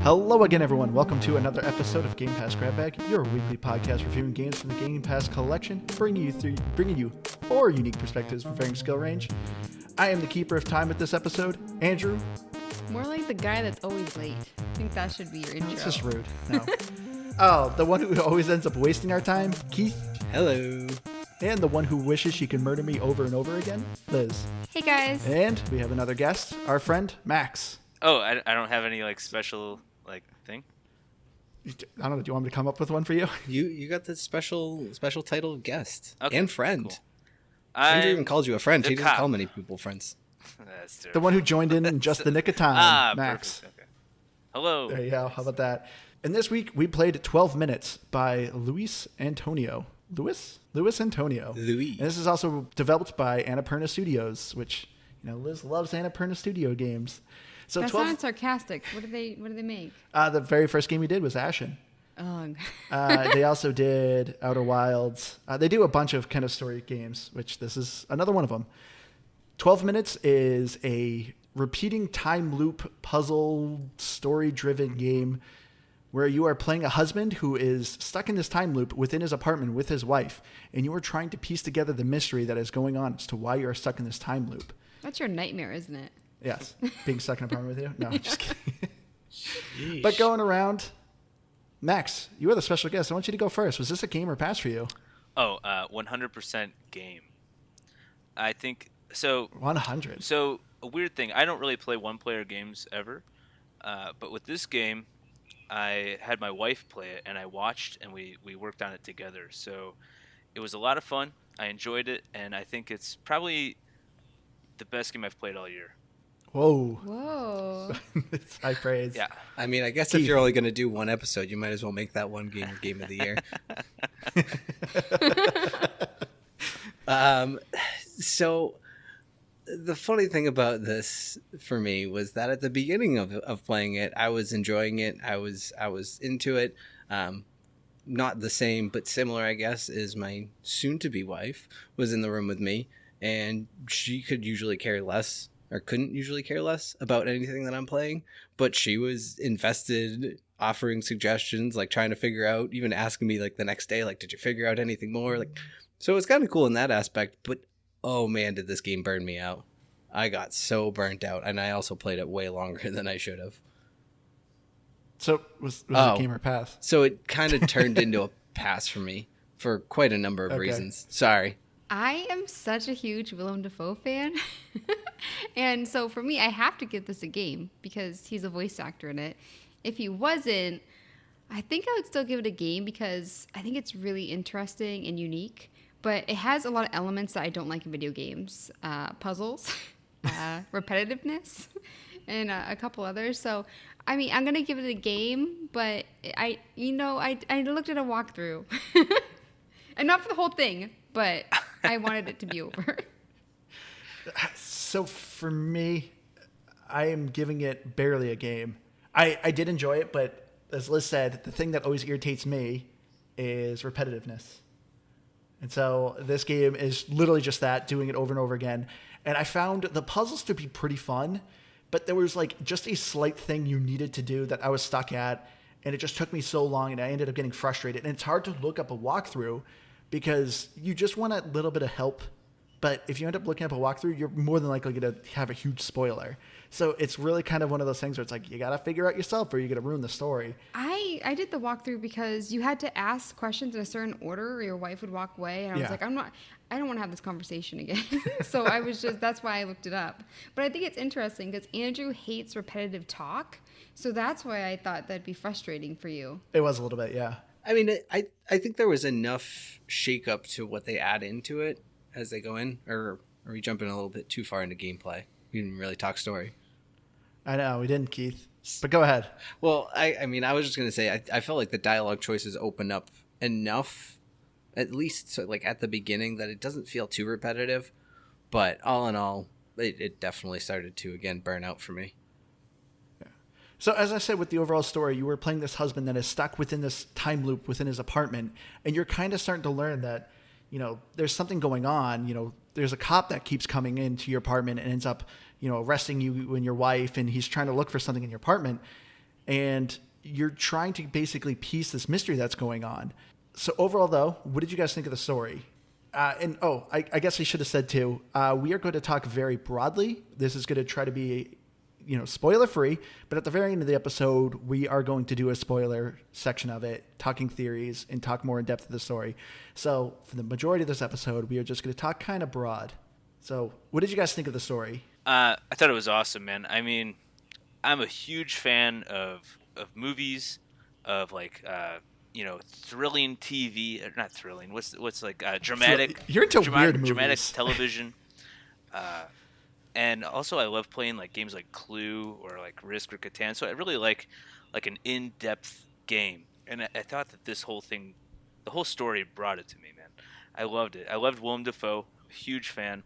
Hello again, everyone. Welcome to another episode of Game Pass Grab Bag, your weekly podcast reviewing games from the Game Pass collection, bringing you four unique perspectives from varying skill range. I am the keeper of time with this episode, Andrew. More like the guy that's always late. I think that should be your intro. That's just rude. No. Oh, the one who always ends up wasting our time, Keith. Hello. And the one who wishes she could murder me over and over again, Liz. Hey guys. And we have another guest, our friend, Max. Oh, I don't have any special thing. I don't know. Do you want me to come up with one for you? You got the special title of guest Okay, and friend. cool. Andrew even calls you a friend. He doesn't cop. call many people friends. That's The terrible. one who joined in just the nick of time, Max. Perfect. Okay. Hello. There you go. How about that? And this week we played 12 Minutes by Luis Antonio. Luis Antonio. Louis. And this is also developed by Annapurna Studios, which, Liz loves Annapurna Studio games. So That's not sarcastic. What do they make? The very first game we did was Ashen. Oh. They also did Outer Wilds. They do a bunch of kind of story games, which this is another one of them. 12 Minutes is a repeating time loop puzzle story-driven game where you are playing a husband who is stuck in this time loop within his apartment with his wife, and you are trying to piece together the mystery that is going on as to why you are stuck in this time loop. That's your nightmare, isn't it? Yes. Being stuck in an apartment with you? No, I'm just kidding. But going around, Max, you are the special guest. I want you to go first. Was this a game or pass for you? Oh, 100% game. I think so. 100. So a weird thing. I don't really play one-player games ever, but with this game, I had my wife play it, and I watched, and we worked on it together. So it was a lot of fun. I enjoyed it, and I think it's probably the best game I've played all year. Whoa. It's high praise. Yeah. I mean, I guess if you're only going to do one episode, you might as well make that one game your game of the year. So the funny thing about this for me was that at the beginning of playing it, I was enjoying it. I was into it. Not the same, but similar, I guess, is my soon-to-be wife was in the room with me, and she could usually care less or couldn't usually care less about anything that I'm playing, but she was invested, offering suggestions, trying to figure out, even asking me the next day, did you figure out anything more? So it was kind of cool in that aspect, but oh man, did this game burn me out. I got so burnt out, and I also played it way longer than I should have. So was it a game or pass? So it kind of turned into a pass for me for quite a number of reasons. Sorry. I am such a huge Willem Dafoe fan. And so for me, I have to give this a game because he's a voice actor in it. If he wasn't, I think I would still give it a game because I think it's really interesting and unique. But it has a lot of elements that I don't like in video games. Puzzles, repetitiveness, and a couple others. So, I mean, I'm going to give it a game, but I looked at a walkthrough. And not for the whole thing, but I wanted it to be over. So for me, I am giving it barely a game. I did enjoy it, but as Liz said, the thing that always irritates me is repetitiveness. And so this game is literally just that, doing it over and over again. And I found the puzzles to be pretty fun, but there was just a slight thing you needed to do that I was stuck at, and it just took me so long, and I ended up getting frustrated. And it's hard to look up a walkthrough because you just want a little bit of help. But if you end up looking up a walkthrough, you're more than likely going to have a huge spoiler. So it's really kind of one of those things where it's you got to figure out yourself or you're going to ruin the story. I did the walkthrough because you had to ask questions in a certain order or your wife would walk away. And I was I don't want to have this conversation again. So that's why I looked it up. But I think it's interesting because Andrew hates repetitive talk. So that's why I thought that'd be frustrating for you. It was a little bit, yeah. I mean, I think there was enough shake-up to what they add into it as they go in, or are we jumping a little bit too far into gameplay? We didn't really talk story. I know, we didn't, Keith. But go ahead. Well, I mean, I was just going to say, I felt like the dialogue choices open up enough, at least at the beginning, that it doesn't feel too repetitive. But all in all, it definitely started to, again, burn out for me. So as I said with the overall story, you were playing this husband that is stuck within this time loop within his apartment, and you're kind of starting to learn that, there's something going on. There's a cop that keeps coming into your apartment and ends up, arresting you and your wife, and he's trying to look for something in your apartment. and you're trying to basically piece this mystery that's going on. So overall, though, what did you guys think of the story? I guess I should have said too. We are going to talk very broadly. This is going to try to be, spoiler free. But at the very end of the episode, we are going to do a spoiler section of it, talking theories and talk more in depth of the story. So for the majority of this episode, we are just going to talk kind of broad. So what did you guys think of the story? I thought it was awesome, man. I mean, I'm a huge fan of movies, of thrilling TV, not thrilling. What's like dramatic? You're into weird dramatic movies. television. And also, I love playing like games like Clue or like Risk or Catan. So I really like an in-depth game, and I thought that this whole thing, the whole story, brought it to me, man. I loved it. I loved Willem Dafoe. Huge fan.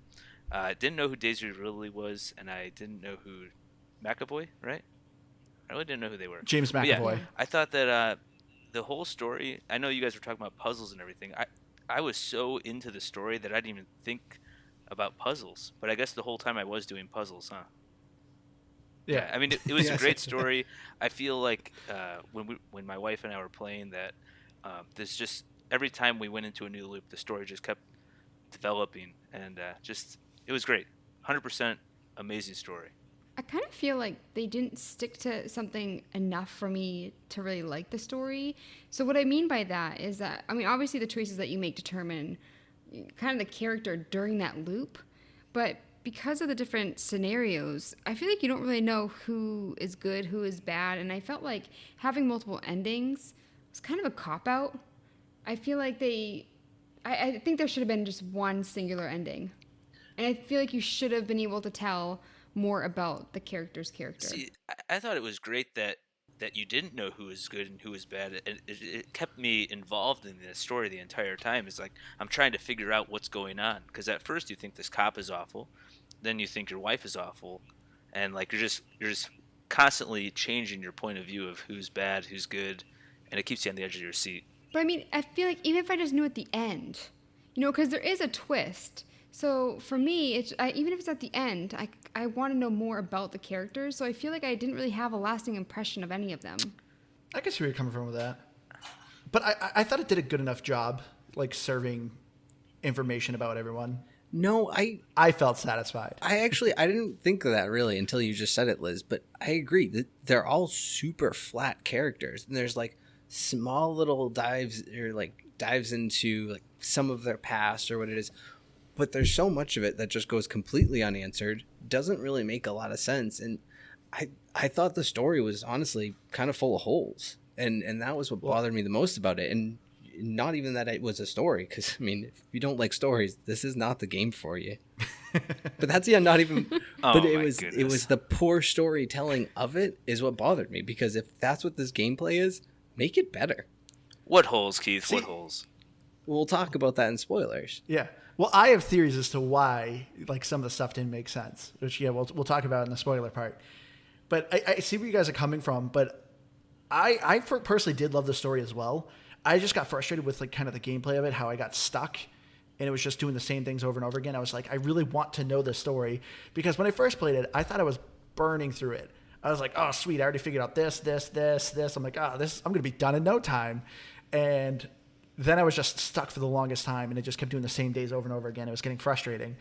Didn't know who Daisy Ridley was, and I didn't know who McAvoy, right? I really didn't know who they were. James But McAvoy. yeah, I thought that the whole story. I know you guys were talking about puzzles and everything. I was so into the story that I didn't even think about puzzles. But I guess the whole time I was doing puzzles, huh? Yeah. I mean, it was a Yes. great story. I feel like when my wife and I were playing that, there's just every time we went into a new loop, the story just kept developing, and it was great. 100% amazing story. I kind of feel like they didn't stick to something enough for me to really like the story. So what I mean by that is that, I mean, obviously the choices that you make determine kind of the character during that loop, but because of the different scenarios, I feel like you don't really know who is good, who is bad, and I felt like having multiple endings was kind of a cop-out. I feel like I think there should have been just one singular ending. And I feel like you should have been able to tell more about the character's character. See, I thought it was great that you didn't know who was good and who was bad. It kept me involved in the story the entire time. It's like I'm trying to figure out what's going on, because at first you think this cop is awful, then you think your wife is awful, and like you're just constantly changing your point of view of who's bad, who's good, and it keeps you on the edge of your seat. But I mean, I feel like even if I just knew at the end, because there is a twist. So for me, even if it's at the end, I want to know more about the characters. So I feel like I didn't really have a lasting impression of any of them. I guess where you're coming from with that. But I thought it did a good enough job, like serving information about everyone. No, I felt satisfied. I didn't think of that really until you just said it, Liz, but I agree that they're all super flat characters, and there's like small little dives into like some of their past or what it is, but there's so much of it that just goes completely unanswered, doesn't really make a lot of sense, and I thought the story was honestly kind of full of holes, and that was what bothered me the most about it. And not even that it was a story, because I mean, if you don't like stories, this is not the game for you. But that's not even. But it was the poor storytelling of it is what bothered me, because if that's what this gameplay is, make it better. What holes, Keith? What holes? We'll talk about that in spoilers. Yeah. Well, I have theories as to why like some of the stuff didn't make sense, which we'll talk about in the spoiler part. But I see where you guys are coming from, but I personally did love the story as well. I just got frustrated with like kind of the gameplay of it, how I got stuck and it was just doing the same things over and over again. I was like, I really want to know this story, because when I first played it, I thought I was burning through it. I was like, oh, sweet, I already figured out this. I'm like, I'm going to be done in no time. And then I was just stuck for the longest time, and it just kept doing the same days over and over again. It was getting frustrating.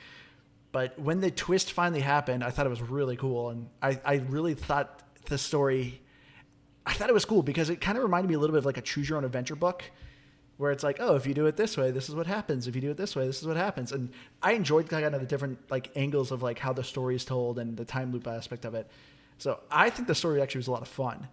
But when the twist finally happened, I thought it was really cool. And I really thought the story, I thought it was cool because it kind of reminded me a little bit of like a choose your own adventure book, where it's like, oh, if you do it this way, this is what happens. If you do it this way, this is what happens. And I enjoyed kind of the different like angles of like how the story is told and the time loop aspect of it. So I think the story actually was a lot of fun.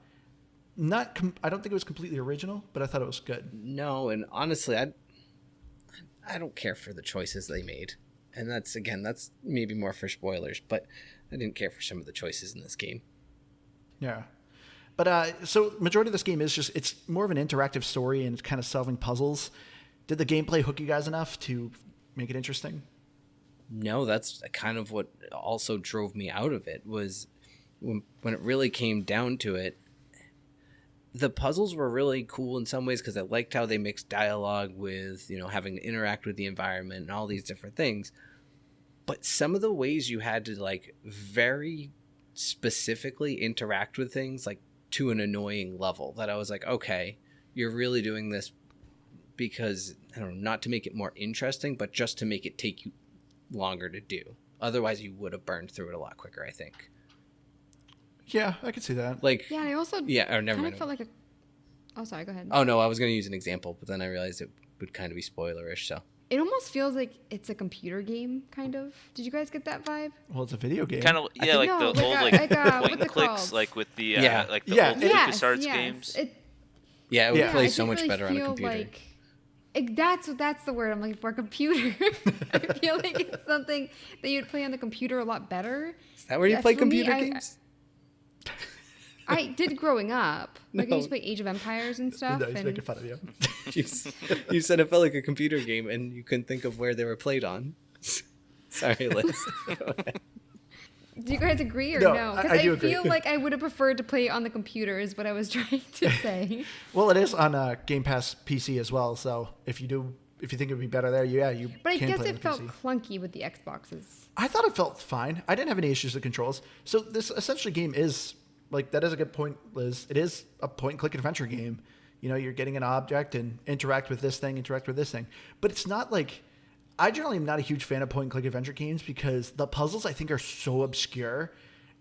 I don't think it was completely original, but I thought it was good. No, and honestly, I don't care for the choices they made. And that's maybe more for spoilers, but I didn't care for some of the choices in this game. Yeah. But so majority of this game is it's more of an interactive story and it's kind of solving puzzles. Did the gameplay hook you guys enough to make it interesting? No, that's kind of what also drove me out of it, was when it really came down to it. The puzzles were really cool in some ways because I liked how they mixed dialogue with, having to interact with the environment and all these different things. But some of the ways you had to like very specifically interact with things, like to an annoying level that I was like, okay, you're really doing this because, I don't know, not to make it more interesting, but just to make it take you longer to do. Otherwise, you would have burned through it a lot quicker, I think. Yeah, I could see that. Like, Yeah, and I also yeah, or never kind mind. of felt like a. Oh, sorry. Go ahead. Oh no, I was going to use an example, but then I realized it would kind of be spoilerish. So It almost feels like it's a computer game, kind of. Did you guys get that vibe? Well, it's a video game. Kind of, yeah, like No, the like old a- like, like a- point what's and it clicks, called? like with the Yeah. like the Yeah, old it- LucasArts yes. games. yeah, it would Yeah. play I so didn't much really better on a feel computer. Like, that's the word I'm looking for. Computer. I feel like it's something that you'd play on the computer a lot better. Is that where you Yeah, play for me, computer I- games? I did growing up. Like I No. used to play Age of Empires and stuff. No, he's and making fun of you. You said it felt like a computer game, and you couldn't think of where they were played on. Sorry, Liz. Go ahead. do you guys agree or No, no? I Because do I agree. feel like I would have preferred to play it on the computer is what I was trying to say. Well, it is on Game Pass PC as well. So if you think it would be better there, yeah, you But I can guess play it on the felt PC. clunky with the Xboxes. I thought it felt fine. I didn't have any issues with controls. So this essentially game is like that is a good point, Liz. It is a point and click adventure game. You know, you're getting an object and interact with this thing, But it's not like I generally am not a huge fan of point and click adventure games because the puzzles I think are so obscure.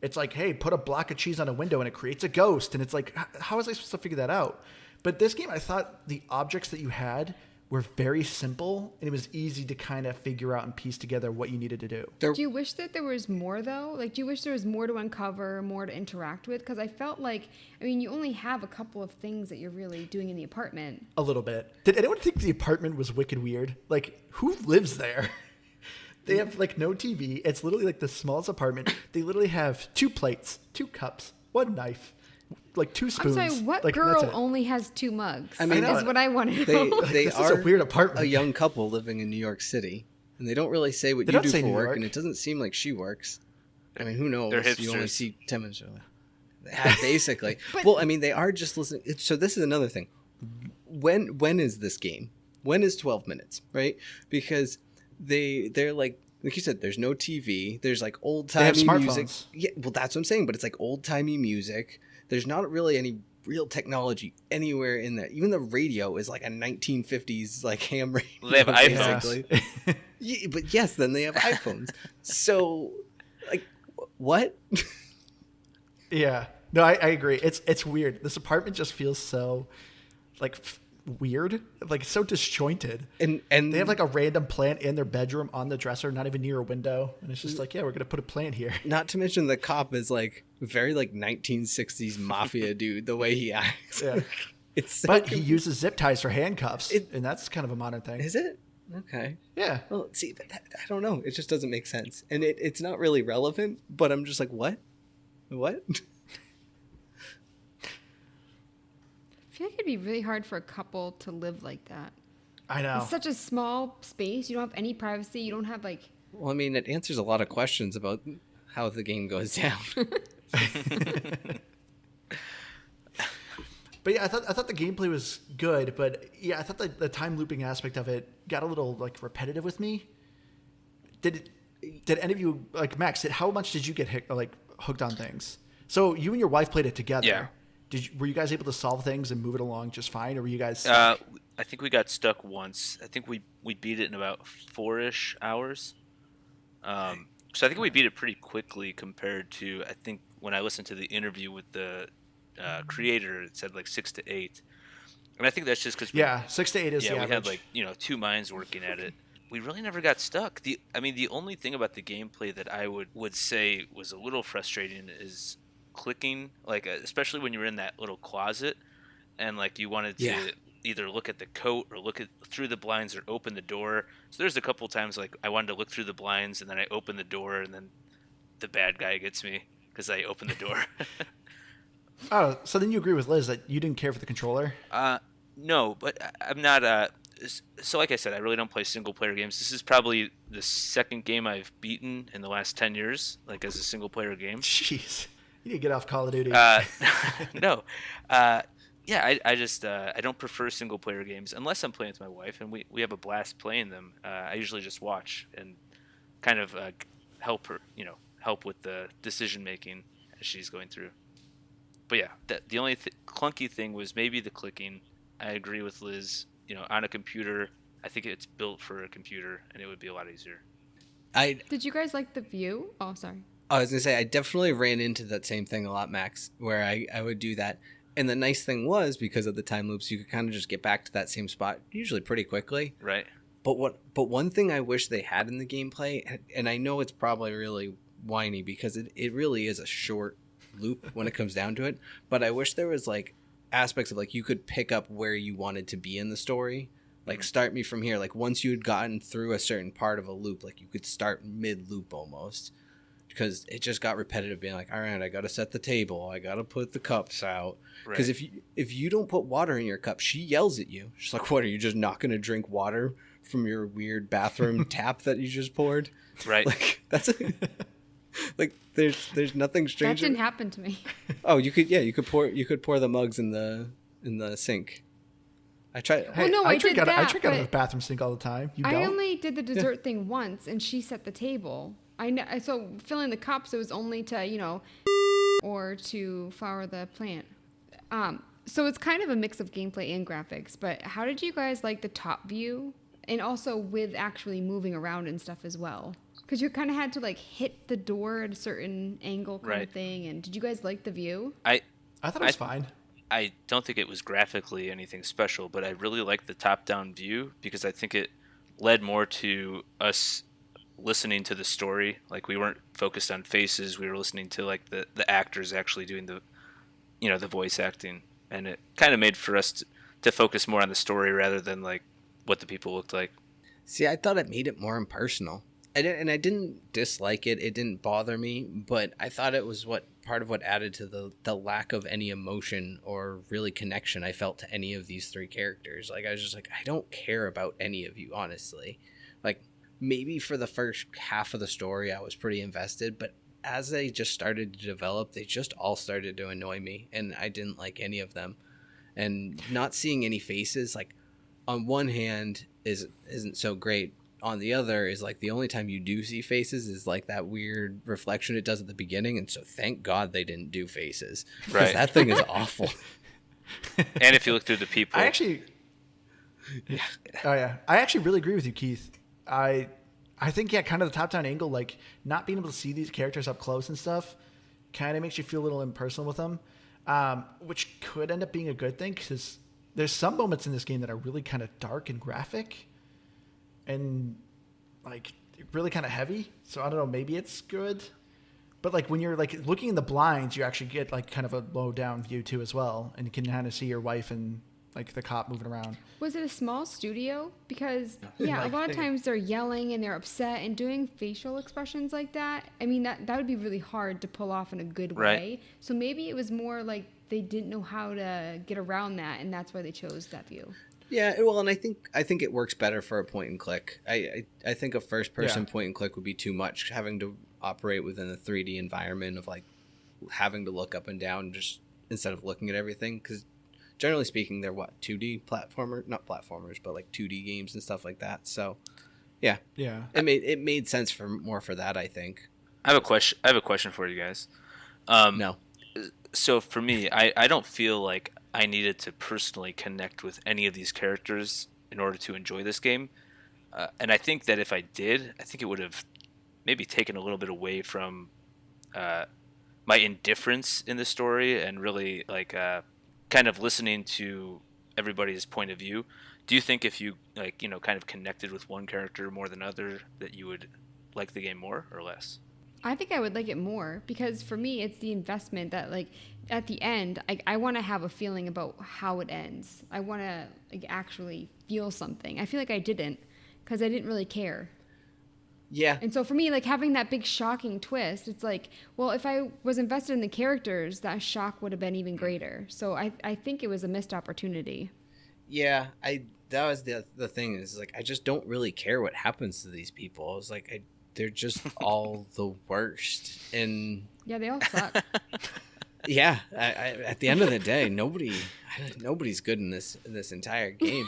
It's like, hey, put a block of cheese on a window and it creates a ghost, and it's like, how was I supposed to figure that out? But this game, I thought the objects that you had were very simple, and it was easy to kind of figure out and piece together what you needed to do. Do you wish that there was more though? Like, do you wish there was more to uncover, more to interact with? Because I felt like, I mean, you only have a couple of things that you're really doing in the apartment. A little bit. Did anyone think the apartment was wicked weird? Like, who lives there? They have like no TV. It's literally like the smallest apartment. They literally have 2 plates, 2 cups, 1 knife, like 2 I'm spoons. sorry, what like, girl that's it. only has 2 mugs? I mean, is what I want to They know. they This is are a weird apartment. a young couple living in New York City, and they don't really say what They you don't do say for New work, York. and it doesn't seem like she works. I mean, who knows? They're You only hipsters. see 10 minutes early. Yeah, basically. But- Well, I mean, they are just listening. So this is another thing. When is this game? When is 12 minutes, right? Because they're like you said, there's no TV. There's like old They have timey music. smartphones. Yeah, well, that's what I'm saying. But it's like old timey music. There's not really any real technology anywhere in there. Even the radio is like a 1950s like ham radio. Well, they have Yeah. basically. Yeah, but yes, then they have iPhones. So, like, what? Yeah. No, I agree. It's weird. This apartment just feels so like weird, like so disjointed. And They have like a random plant in their bedroom on the dresser, not even near a window, and it's just like, yeah, we're gonna put a plant here. not to mention the cop is like very like 1960s mafia dude. The way he acts. Yeah. It's so But he uses zip ties for handcuffs, It- and that's kind of a modern thing. Is it? Okay. Yeah. Well, see, but I don't know. It just doesn't make sense, and it's not really relevant. But I'm just like, what? What? I feel like it'd be really hard for a couple to live like that. I know. It's such a small space. You don't have any privacy. You don't have like. Well, I mean, it answers a lot of questions about how the game goes down. But yeah, I thought the gameplay was good, but yeah, I thought the time looping aspect of it got a little like repetitive with me. Did any of you like Max? How much did you get hooked on things? So you and your wife played it together. Yeah. Were you guys able to solve things and move it along just fine, or were you guys? I think we got stuck once. I think we beat it in about 4-ish hours. So I think we beat it pretty quickly compared to, I think when I listened to the interview with the creator, it said like 6 to 8. And I think that's just because yeah, 6 to 8 is the we average. had like 2 minds working at it. We really never got stuck. The only thing about the gameplay that I would say was a little frustrating is clicking, like especially when you're in that little closet and like you wanted to either look at the coat or look through the blinds or open the door. So there's a couple times like I wanted to look through the blinds and then I open the door and then the bad guy gets me because I opened the door. Oh, so then you agree with Liz that you didn't care for the controller? No, but I'm not. So like I said, I really don't play single player games. This is probably the second game I've beaten in the last 10 years, like as a single player game. Jeez, you need to get off Call of Duty. No. Yeah, I just I don't prefer single player games unless I'm playing with my wife, and we have a blast playing them. I usually just watch and kind of help her, help with the decision making as she's going through. but yeah, the only clunky thing was maybe the clicking. I agree with Liz. On a computer, I think it's built for a computer, and it would be a lot easier. I Did you guys like the view? Oh, sorry. I was gonna say I definitely ran into that same thing a lot, Max, where I would do that. And the nice thing was, because of the time loops, you could kind of just get back to that same spot usually pretty quickly. Right. But one thing I wish they had in the gameplay, and I know it's probably really whiny because it really is a short loop when it comes down to it, but I wish there was like aspects of like you could pick up where you wanted to be in the story. Like start me from here. Like once you had gotten through a certain part of a loop, like you could start mid loop almost. Because it just got repetitive, being like, all right, I got to set the table. I got to put the cups out. Because if you don't put water in your cup, she yells at you. She's like, what, are you just not going to drink water from your weird bathroom tap that you just poured? Right. Like, that's like, there's nothing strange. That didn't happen to me. Oh, you could pour the mugs in the sink. I tried. Well, no, I drink did out that, of the but bathroom sink all the time. You I don't? only did the dessert thing once, and she set the table. I know, so filling the cups, it was only to, or to flower the plant. So it's kind of a mix of gameplay and graphics, but how did you guys like the top view? And also with actually moving around and stuff as well? Because you kind of had to like hit the door at a certain angle kind of thing. And did you guys like the view? I thought it was fine. I don't think it was graphically anything special, but I really liked the top-down view because I think it led more to us listening to the story. Like we weren't focused on faces, we were listening to like the actors actually doing the voice acting, and it kind of made for us to focus more on the story rather than like what the people looked like. See, I thought it made it more impersonal. I didn't dislike it. It didn't bother me, but I thought it was part of what added to the lack of any emotion or really connection I felt to any of these three characters. Like I was just like, I don't care about any of you, honestly. Like maybe for the first half of the story I was pretty invested, but as they just started to develop, they just all started to annoy me, and I didn't like any of them. And not seeing any faces, like on one hand isn't so great. On the other is like the only time you do see faces is like that weird reflection it does at the beginning, and so thank God they didn't do faces, because that thing is awful. And if you look through the people, I actually really agree with you, Keith. I think kind of the top down angle, like not being able to see these characters up close and stuff, kind of makes you feel a little impersonal with them, which could end up being a good thing because there's some moments in this game that are really kind of dark and graphic and like really kind of heavy. So I don't know, maybe it's good. But like when you're like looking in the blinds, you actually get like kind of a low down view too as well, and you can kind of see your wife and like the cop moving around. Was it a small studio? Because a lot of times they're yelling and they're upset and doing facial expressions like that. I mean that would be really hard to pull off in a good way. So maybe it was more like they didn't know how to get around that, and that's why they chose that view. Yeah, well, and I think it works better for a point and click. I think a first person point and click would be too much, having to operate within a 3D environment of like having to look up and down just instead of looking at everything, because generally speaking they're 2D not platformers, but like 2D games and stuff like that. So yeah it made sense for that, I think. I have a question for you guys. No. So for me, I don't feel like I needed to personally connect with any of these characters in order to enjoy this game. And I think that if I did, I think it would have maybe taken a little bit away from my indifference in the story and really like kind of listening to everybody's point of view. Do you think if you kind of connected with one character more than other, that you would like the game more or less? I think I would like it more because for me, it's the investment that like at the end, I want to have a feeling about how it ends. I want to like actually feel something. I feel like I didn't because I didn't really care. Yeah. And so for me, like having that big shocking twist, it's like, well, if I was invested in the characters, that shock would have been even greater. So I think it was a missed opportunity. Yeah, that was the thing is like I just don't really care what happens to these people. I was like they're just all the worst, and yeah, they all suck. Yeah, at the end of the day, nobody's good in this entire game.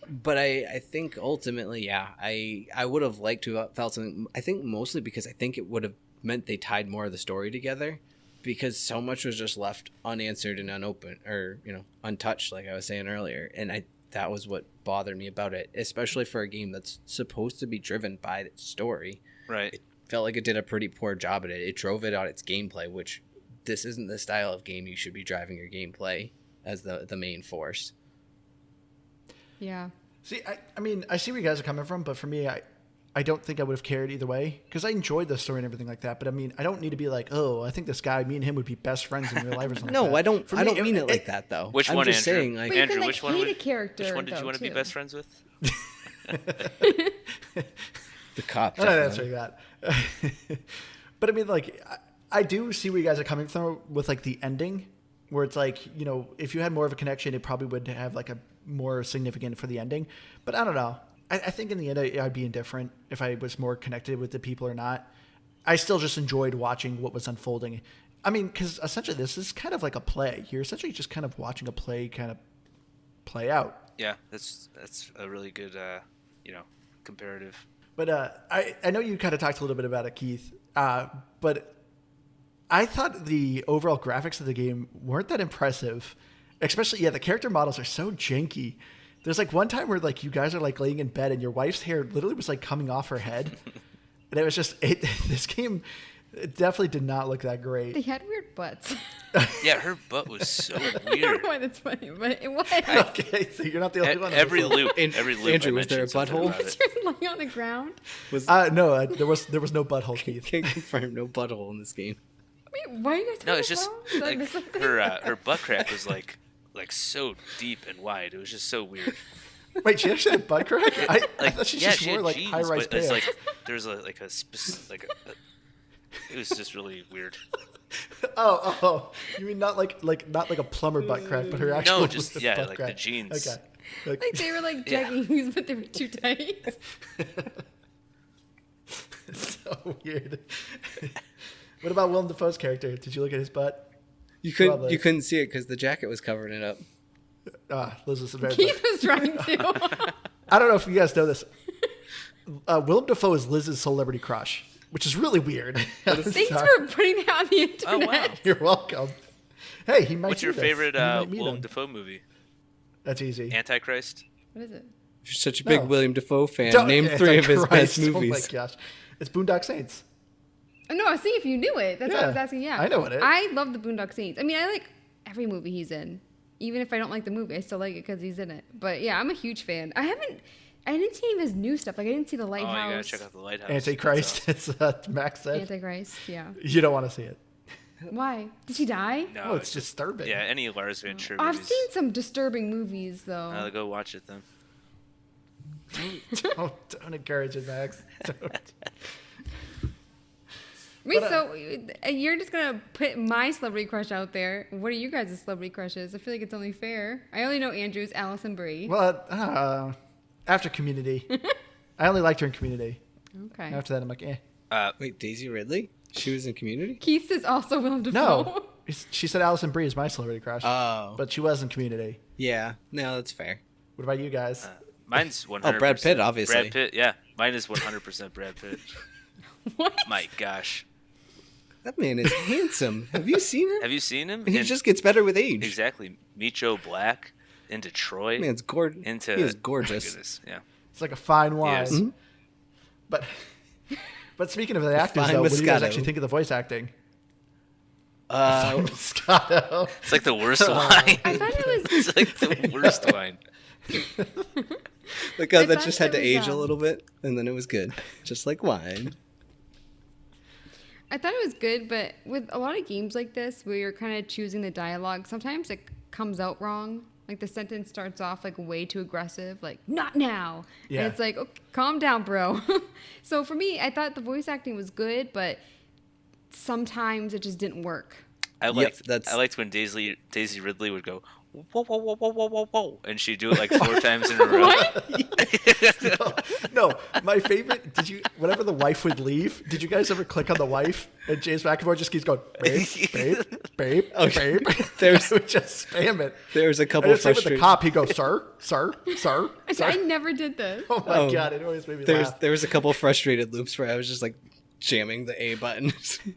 But I think ultimately, I would have liked to have felt something. I think mostly because I think it would have meant they tied more of the story together. because so much was just left unanswered and unopened, or untouched, like I was saying earlier. And that was what bothered me about it, especially for a game that's supposed to be driven by its story. Right. It felt like it did a pretty poor job at it. It drove it on its gameplay, which this isn't the style of game you should be driving your gameplay as the main force. Yeah. See, I mean, I see where you guys are coming from, but for me, I don't think I would have cared either way because I enjoyed the story and everything like that. But I mean, I don't need to be like, oh, I think this guy, me and him would be best friends in real life or something. No, like that. I don't. For I me, don't mean it like that though. Which I'm one, just Andrew? saying, like, But you Andrew, can, which like, one hate would, a character, which one did though, you want to be too. best friends with? the cop. I'm not definitely. answering that. But I mean, like, I do see where you guys are coming from with like the ending, where it's like, if you had more of a connection, it probably would have like a more significant for the ending. But I don't know. I think in the end, I'd be indifferent if I was more connected with the people or not. I still just enjoyed watching what was unfolding. I mean, because essentially this is kind of like a play. You're essentially just kind of watching a play kind of play out. Yeah, that's a really good, comparative. But I know you kind of talked a little bit about it, Keith. But I thought the overall graphics of the game weren't that impressive. Especially, the character models are so janky. There's like one time where like you guys are like laying in bed and your wife's hair literally was like coming off her head. And it was just, this game, it definitely did not look that great. They had weird butts. Yeah, her butt was so I don't weird. know why that's funny, but it was. Okay, so you're not the only one. Every loop, Andrew, was there a butthole? Just laying on the ground. No, there was no butthole, Keith. Can't confirm no butthole in this game. Wait, why are you guys No, talking it's just about? Did I like miss something? her butt crack was like so deep and wide. It was just so weird. Wait, she actually had butt crack? I thought she just she wore had like jeans, high-rise but it's pants. like there's it was just really weird. Oh, you mean not like a plumber butt crack, but her actual No, just butt like crack. the jeans. Okay. Like they were like Yeah. jeggings, but they were too tight. So weird. What about Willem Dafoe's character? Did you look at his butt? You Probably. couldn't see it because the jacket was covering it up. Liz was very. Keith was trying to. I don't know if you guys know this. Willem Dafoe is Liz's celebrity crush, which is really weird. Thanks Sorry. for putting that on the internet. Oh wow! You're welcome. Hey, he might. What's do your this. favorite You might meet Willem him. Dafoe movie? That's easy. Antichrist. What is it? You're such a big No. William Dafoe fan. Don't- Name it's 3 like of his Christ. best Oh my movies. gosh, it's Boondock Saints. Oh, no, I was seeing if you knew it. That's what I Yeah, was asking. Yeah, I know it is. I love the Boondock Saints. I mean, I like every movie he's in. Even if I don't like the movie, I still like it because he's in it. But yeah, I'm a huge fan. I didn't see any of his new stuff. Like I didn't see the Oh, you gotta Lighthouse, check out the Lighthouse. Antichrist. That's It's Max said. Antichrist. Yeah. You don't want to see it. Why? Did he die? No, Oh, it's disturbing. Yeah, any Lars von Trier Oh, I've movies. seen some disturbing movies though. Go watch it then. Don't encourage it, Max. Don't. Wait, but, so you're just gonna put my celebrity crush out there? What are you guys' celebrity crushes? I feel like it's only fair. I only know Andrew's, Allison Brie. Well, after Community, I only liked her in Community. Okay. After that, I'm like, eh. Wait, Daisy Ridley? She was in Community? Keith is also Willem Dafoe. No, she said Allison Brie is my celebrity crush, Oh. but she was in Community. Yeah. No, that's fair. What about you guys? Mine's 100%. Oh, Brad Pitt, obviously. Brad Pitt, yeah. Mine is 100% Brad Pitt. What? My gosh. That man is handsome. Have you seen him? Have you seen him? He In- just gets better with age. Exactly. Meet Joe Black in Detroit. Man's gorgeous. Into He is oh my gorgeous. goodness, yeah. It's like a fine wine. Yes. Mhm. But speaking of the actors, fine though, what do you guys Moscato. actually think of the voice acting? Uh, Moscato. It's like the worst wine. I thought it was. It's like the worst wine. like how I that thought just had to it was, age a little bit, and then it was good. Just like wine. I thought it was good, but with a lot of games like this, where you're kind of choosing the dialogue, sometimes it comes out wrong. Like the sentence starts off like way too aggressive, like "not now," Yeah. and it's like, okay, calm down, bro. So for me, I thought the voice acting was good, but sometimes it just didn't work. I liked that's- I liked when Daisy Ridley would go whoa whoa whoa whoa whoa whoa whoa, and she'd do it like 4 times in a row. No, my favorite. Whenever the wife would leave, did you guys ever click on the wife? And James McAvoy just keeps going, babe. There's- I would just spam it. There's a And couple then same with the frustrated. cop. He goes, sir. I never did this. Oh my Oh, god, it always made me laugh. There was a couple frustrated loops where I was just like, jamming the A button.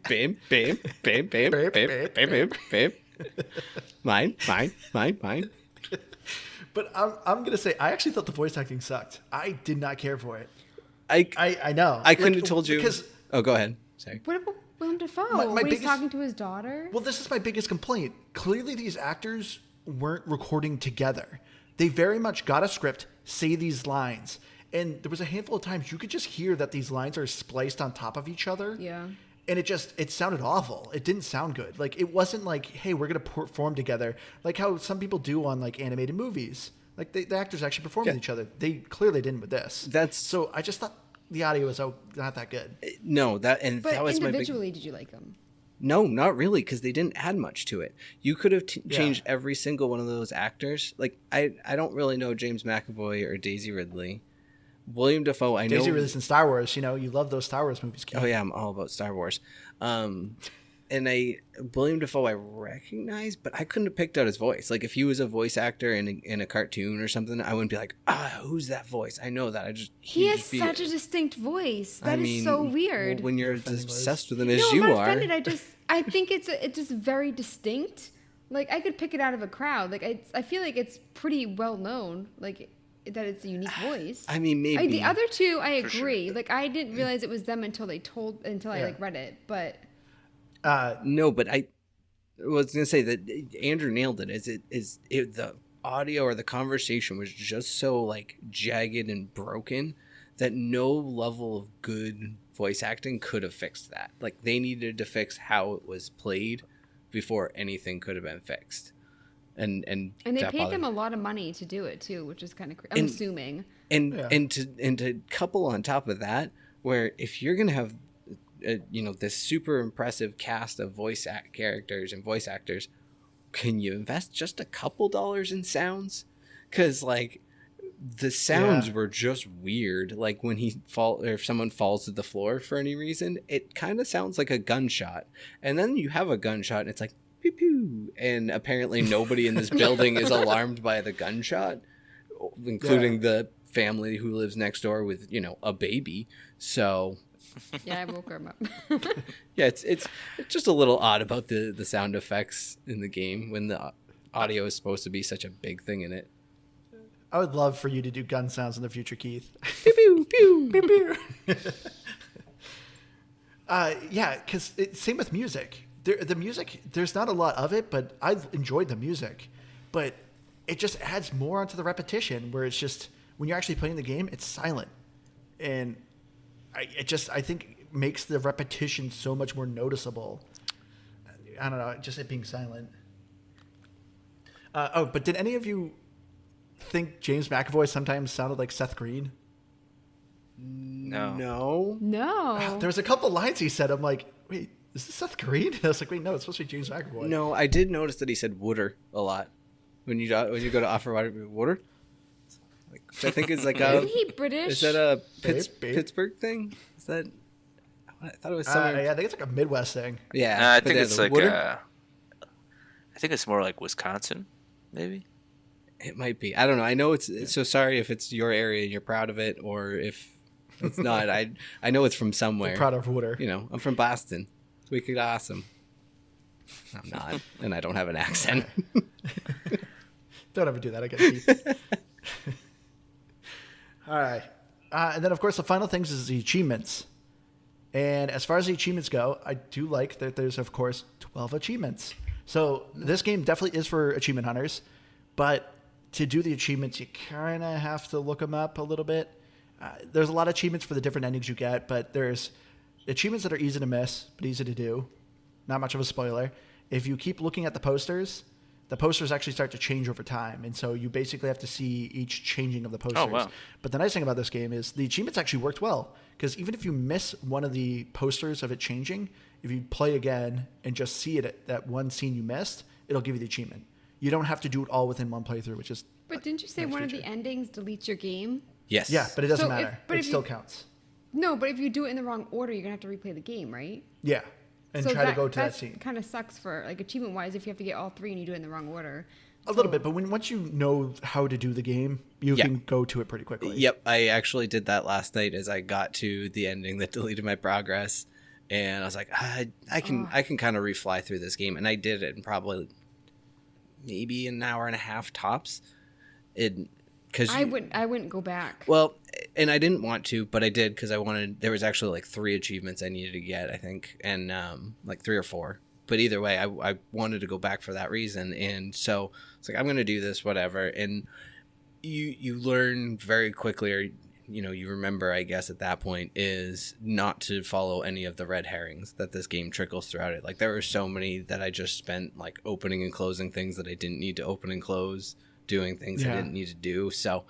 Babe, babe, babe, babe, babe, babe, babe, babe. Mine. But I'm gonna say I actually thought the voice acting sucked. I did not care for it. I know. I couldn't have told you. Because Oh, go ahead. Sorry. What about Willem Dafoe My when he's biggest- talking to his daughter? well, this is my biggest complaint. Clearly, these actors weren't recording together. They very much got a script, say these lines, and there was a handful of times you could just hear that these lines are spliced on top of each other. Yeah. And it sounded awful. It didn't sound good. Like, it wasn't like, hey, we're going to perform together. Like how some people do on like animated movies. Like the actors actually perform with each other. They clearly didn't with this. So I just thought the audio was not that good. No, that But was my big. individually, did you like them? No, not really, because they didn't add much to it. You could have changed every single one of those actors. Like I don't really know James McAvoy or Daisy Ridley. William Dafoe, I know. Daisy Ridley's in Star Wars. You know, you love those Star Wars movies, Keith. Oh yeah, I'm all about Star Wars. And William Dafoe I recognize, but I couldn't have picked out his voice. Like if he was a voice actor in a cartoon or something, I wouldn't be like, who's that voice? I know that. He has such a distinct voice. That is so weird. Well, when you're as obsessed with him as No, you I'm not are. offended. I think it's just very distinct. Like I could pick it out of a crowd. Like I feel like it's pretty well known. Like that it's a unique voice. I mean, maybe the other two, I For agree. sure. like I didn't realize it was them until I like read it. But No, but I was gonna say that Andrew nailed it. Is the audio or the conversation was just so like jagged and broken that no level of good voice acting could have fixed that. Like they needed to fix how it was played before anything could have been fixed. And they that paid bothered them me. a lot of money to do it too, which is kind of I'm assuming. And to couple on top of that, where if you're gonna have this super impressive cast of characters and voice actors, can you invest just a couple dollars in sounds? Because like the sounds were just weird. Like when or if someone falls to the floor for any reason, it kind of sounds like a gunshot. And then you have a gunshot and it's like pew pew, and apparently nobody in this building is alarmed by the gunshot, including the family who lives next door with a baby. So Yeah, I woke her up. yeah, it's just a little odd about the sound effects in the game when the audio is supposed to be such a big thing in it. I would love for you to do gun sounds in the future, Keith. Pew pew pew. Pew, pew. Yeah, because same with music. The music, there's not a lot of it, but I've enjoyed the music. But it just adds more onto the repetition, where it's just when you're actually playing the game, it's silent, and I think it makes the repetition so much more noticeable. I don't know, just it being silent. But did any of you think James McAvoy sometimes sounded like Seth Green? No. No. There was a couple lines he said. I'm like, wait, is this Seth Green? And I was like, wait, no, it's supposed to be James McAvoy. No, I did notice that he said "wooder" a lot when you go to offer water. Like, which I think is like Isn't he British? Is that a Babe. Pittsburgh thing? Is that? I thought it was somewhere. Yeah, I think it's like a Midwest thing. Yeah, I but think yeah, it's the like wooder? I think it's more like Wisconsin, maybe. It might be. I don't know. I know it's so sorry if it's your area and you're proud of it, or if it's not. I know it's from somewhere. I'm proud of Wooder. I'm from Boston. It's wicked awesome. I'm not, and I don't have an accent. Don't ever do that again, Keith. All right. And then, of course, the final things is the achievements. And as far as the achievements go, I do like that there's, of course, 12 achievements. So this game definitely is for achievement hunters. But to do the achievements, you kind of have to look them up a little bit. There's a lot of achievements for the different endings you get, but there's achievements that are easy to miss, but easy to do. Not much of a spoiler. If you keep looking at the posters actually start to change over time. And so you basically have to see each changing of the posters. Oh, wow. But the nice thing about this game is the achievements actually worked well. Because even if you miss one of the posters of it changing, if you play again and just see it, that one scene you missed, it'll give you the achievement. You don't have to do it all within one playthrough, which is... But didn't you say one of the endings deletes your game? Yes. Yeah, but it doesn't So if- matter. but It if still you- counts. No, but if you do it in the wrong order, you're going to have to replay the game, right? Yeah. And So try to go to that scene. kind of sucks for, like, achievement-wise if you have to get all three and you do it in the wrong order. A little bit, but once you know how to do the game, you can go to it pretty quickly. Yep, I actually did that last night as I got to the ending that deleted my progress. and I was like, I can kind of refly through this game, and I did it in probably maybe an hour and a half tops. I wouldn't go back. Well, and I didn't want to, but I did because I wanted. There was actually like 3 achievements I needed to get, I think, and like 3 or 4. But either way, I wanted to go back for that reason, and so it's like I'm going to do this, whatever. And you learn very quickly, or you remember, I guess, at that point, is not to follow any of the red herrings that this game trickles throughout it. Like there were so many that I just spent like opening and closing things that I didn't need to open and close, doing things I didn't need to do. So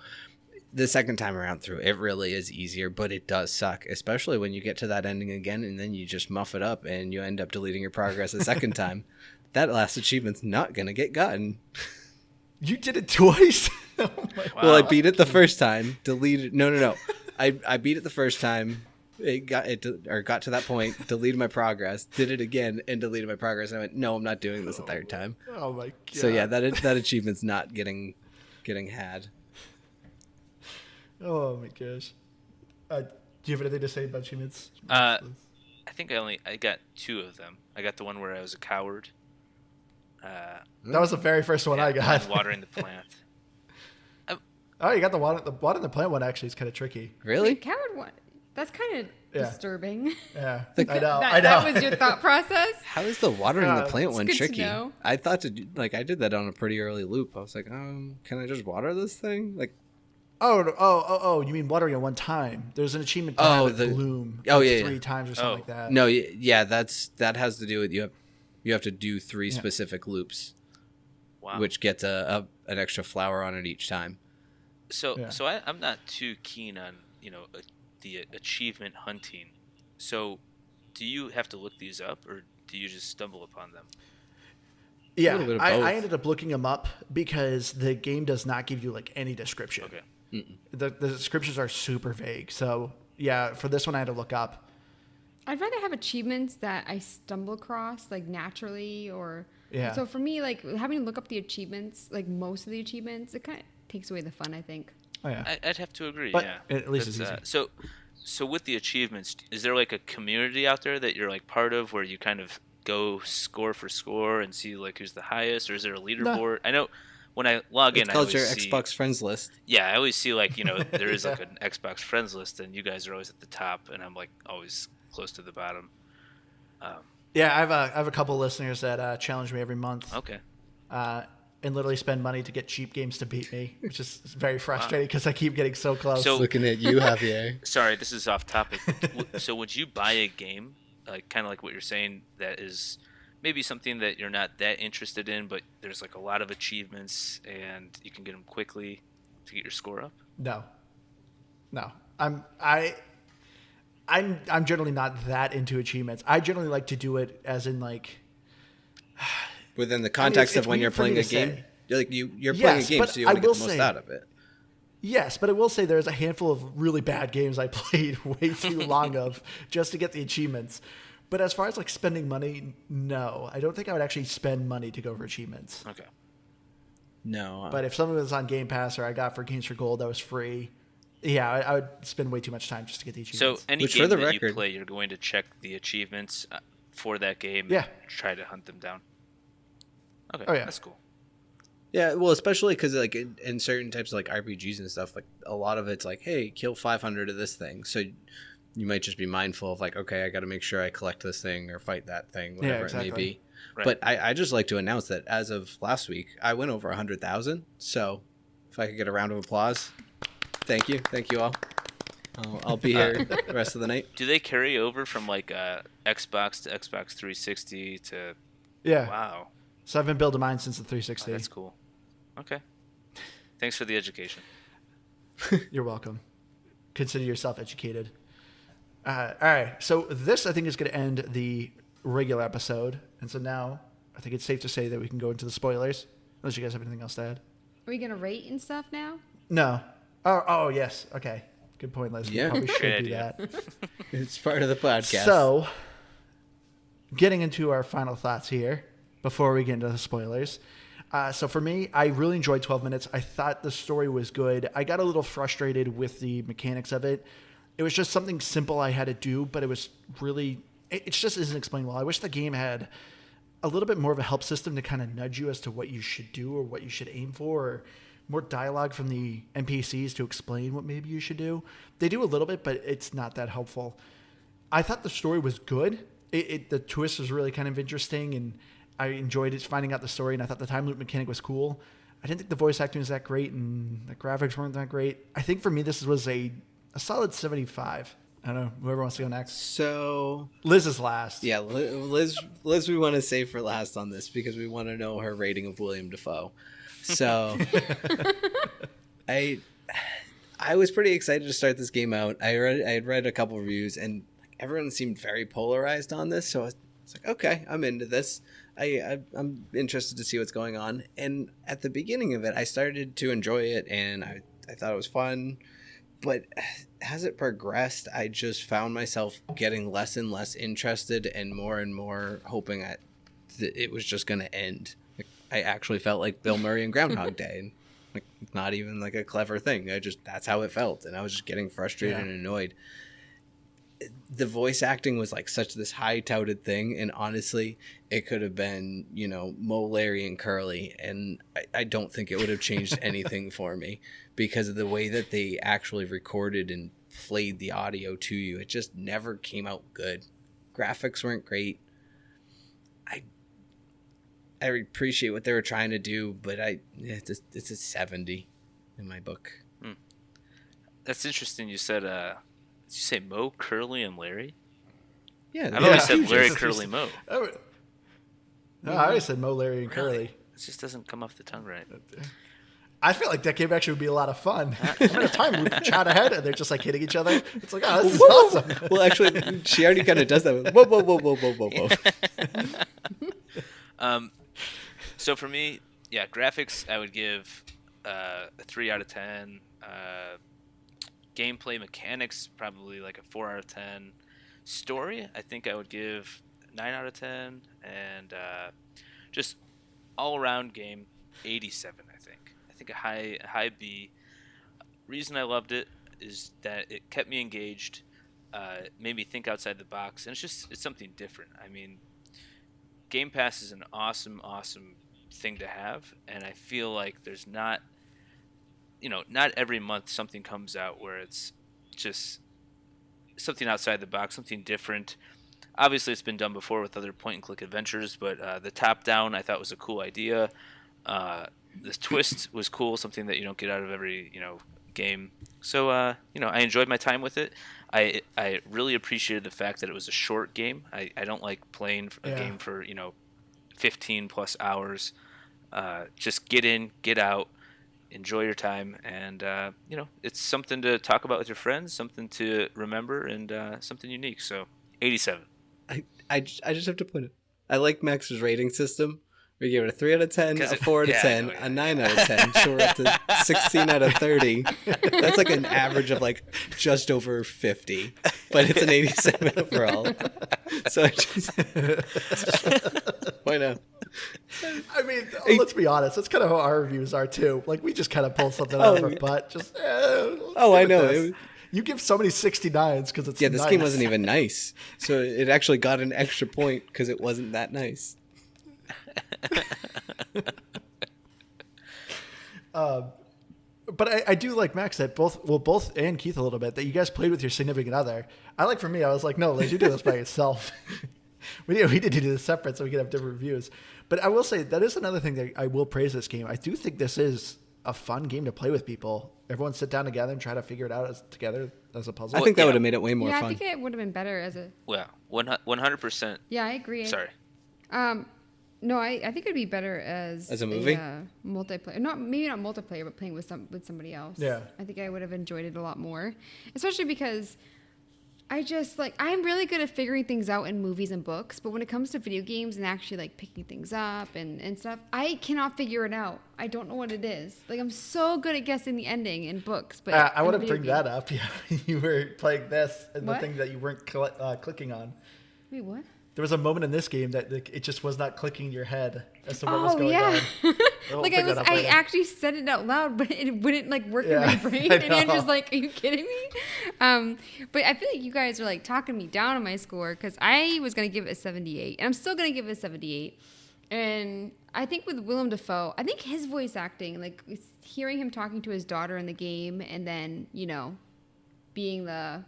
the second time around through, it really is easier, but it does suck, especially when you get to that ending again and then you just muff it up and you end up deleting your progress a second time. That last achievement's not going to get gotten. You did it twice? Wow. Well, I beat it the first time, deleted. No. I beat it the first time. Got to that point, deleted my progress, did it again, and deleted my progress. And I went, no, I'm not doing this a third time. Oh my god! So yeah, that achievement's not getting had. Oh my gosh! Do you have anything to say about achievements? I think I got 2 of them. I got the one where I was a coward. That was the very first one I got. And watering the plant. Oh, you got the water. The water in the plant one actually is kind of tricky. Really? Wait, coward one. That's kind of disturbing. Yeah, I know. That was your thought process? How is the watering the plant one good to tricky? know. I thought I did that on a pretty early loop. I was like, can I just water this thing? Like, Oh! You mean watering at one time? There's an achievement to have it bloom. Oh, like yeah, 3 times or something like that. no, yeah, that has to do with you have to do 3 specific loops. Wow. Which gets an extra flower on it each time. So I'm not too keen on the achievement hunting. So do you have to look these up, or do you just stumble upon them? Yeah, A little bit of I both. ended up looking them up because the game does not give you like any description. Okay. The descriptions are super vague. So yeah, for this one I had to look up. I'd rather have achievements that I stumble across like naturally, or Yeah. So for me, like having to look up the achievements, like most of the achievements, it kind of takes away the fun, I think. Oh yeah. I'd have to agree. But yeah, at least it's easy. So with the achievements, is there like a community out there that you're like part of, where you kind of go score for score and see like who's the highest, or is there a leaderboard? I know when I log in, It's I called always your see, Xbox friends list. Yeah, I always see like there is like an Xbox friends list, and you guys are always at the top, and I'm like always close to the bottom. Yeah, I have a couple of listeners that challenge me every month. Okay. And literally spend money to get cheap games to beat me, which is very frustrating because I keep getting so close. So- Looking at you, Javier. Sorry, this is off topic. So would you buy a game, like kind of like what you're saying, that is maybe something that you're not that interested in, but there's like a lot of achievements and you can get them quickly to get your score up? No. I'm generally not that into achievements. I generally like to do it as in like Within the context it's of when weird you're for me playing a to game, say. you're playing a Yes, game, but so you I want to get will the most say- out of it. yes, but I will say there's a handful of really bad games I played way too long of just to get the achievements. But as far as like spending money, no, I don't think I would actually spend money to go for achievements. Okay. No, But if something was on Game Pass or I got for Games for Gold that was free, yeah, I would spend way too much time just to get the So achievements. any Which, for game the that you record- play, you're going to check the achievements for that game Yeah. and try to hunt them down. Okay, Oh, yeah. that's cool. yeah, well, especially because like in certain types of like RPGs and stuff, like a lot of it's like, hey, kill 500 of this thing. So you might just be mindful of like, okay, I got to make sure I collect this thing or fight that thing, whatever it may exactly. be. Right. But I just like to announce that as of last week, I went over 100,000. So if I could get a round of applause, thank you all. I'll be here the rest of the night. Do they carry over from like Xbox to Xbox 360 to? Yeah. Wow, So I've been building mine since the oh, 360. that's cool. Okay, thanks for the education. You're welcome. Consider yourself educated. All right. So this, I think, is going to end the regular episode. And so now I think it's safe to say that we can go into the spoilers. Unless you guys have anything else to add. Are we gonna rate and stuff now? No. Oh yes. Okay. Good point, Liz. Yeah. We probably should Great do idea. that. It's part of the podcast. So, getting into our final thoughts here before we get into the spoilers. So for me, I really enjoyed 12 Minutes. I thought the story was good. I got a little frustrated with the mechanics of it. It was just something simple I had to do, but it was really it just isn't explained well. I wish the game had a little bit more of a help system to kind of nudge you as to what you should do or what you should aim for, or more dialogue from the NPCs to explain what maybe you should do. They do a little bit, but it's not that helpful. I thought the story was good. The twist was really kind of interesting, and I enjoyed it, finding out the story, and I thought the time loop mechanic was cool. I didn't think the voice acting was that great, and the graphics weren't that great. I think for me, this was a solid 75. I don't know. Whoever wants to go next. So Liz is last. yeah, Liz, we want to save for last on this because we want to know her rating of William Dafoe. So I was pretty excited to start this game out. I had read a couple reviews, and everyone seemed very polarized on this. So I was like, okay, I'm into this. I'm interested to see what's going on. And at the beginning of it, I started to enjoy it, and I thought it was fun. But as it progressed, I just found myself getting less and less interested and more hoping that it was just going to end. Like, I actually felt like Bill Murray in Groundhog Day. And like, not even like a clever thing. That's how it felt. And I was just getting frustrated and annoyed. The voice acting was like such this high touted thing, and honestly it could have been, Mo, Larry, and Curly, and I don't think it would have changed anything for me because of the way that they actually recorded and played the audio to you. It just never came out good. Graphics weren't great. I appreciate what they were trying to do, but it's a 70 in my book. That's interesting. You said did you say Mo, Curly, and Larry? Yeah, I've always said Larry, Curly, Mo. No, I always said Mo, Larry, and Curly. It just doesn't come off the tongue right. I feel like that game actually would be a lot of fun. I'm in a time loop, chat ahead, and they're just like hitting each other. It's like, oh, this is awesome. Well, actually, she already kind of does that. Whoa, whoa, whoa, whoa, whoa, whoa. So for me, graphics, I would give a 3 out of 10. Gameplay mechanics, probably like a 4 out of 10. Story, I think I would give 9 out of 10. And just all-around game, 87, I think. I think a high B. Reason I loved it is that it kept me engaged, made me think outside the box, and it's something different. I mean, Game Pass is an awesome thing to have, and I feel like there's not every month something comes out where it's just something outside the box, something different. Obviously, it's been done before with other point-and-click adventures, but the top-down I thought was a cool idea. The twist was cool, something that you don't get out of every game. So I enjoyed my time with it. I really appreciated the fact that it was a short game. I don't like playing a game for 15 plus hours. Just get in, get out, enjoy your time, and it's something to talk about with your friends, something to remember, and something unique. So 87. I just have to put it. I like Max's rating system. We give it a 3 out of 10, a 4 out of 10, a 9 out of 10. So we're up to 16 out of 30. That's like an average of like just over 50, but it's an 87 overall. So I just why not? I mean, let's be honest. That's kind of how our reviews are too. Like, we just kind of pull something out of our butt. Just I know. You give so many 69s because it's this nice. game wasn't even nice, so it actually got an extra point because it wasn't that nice. But I do like Max that both and Keith a little bit, that you guys played with your significant other. I was like, no, Liz, you do this by yourself. we did do this separate so we could have different reviews. But I will say that is another thing that I will praise this game. I do think this is a fun game to play with people. Everyone sit down together and try to figure it out together as a puzzle. I think that would have made it way more fun. I think it would have been better as a... Well, 100%. Yeah, I agree. Sorry. No, I think it'd be better as a movie, multiplayer. Maybe not multiplayer, but playing with somebody else. Yeah, I think I would have enjoyed it a lot more, especially because I'm really good at figuring things out in movies and books, but when it comes to video games and actually like picking things up and stuff, I cannot figure it out. I don't know what it is. Like, I'm so good at guessing the ending in books, but I want to bring that up. Yeah, you were playing this and what? the thing that you weren't clicking on. Wait, what? there was a moment in this game that it just was not clicking in your head as to what was Oh going yeah. on. We'll Like pick that up I later. actually said it out loud, but it wouldn't like work in Yeah, my brain. I And Andrew's know. like, "Are you kidding me?" But I feel like you guys are like talking me down on my score because I was gonna give it a 78, and I'm still gonna give it a 78. And I think with Willem Dafoe, I think his voice acting, like hearing him talking to his daughter in the game, and then being the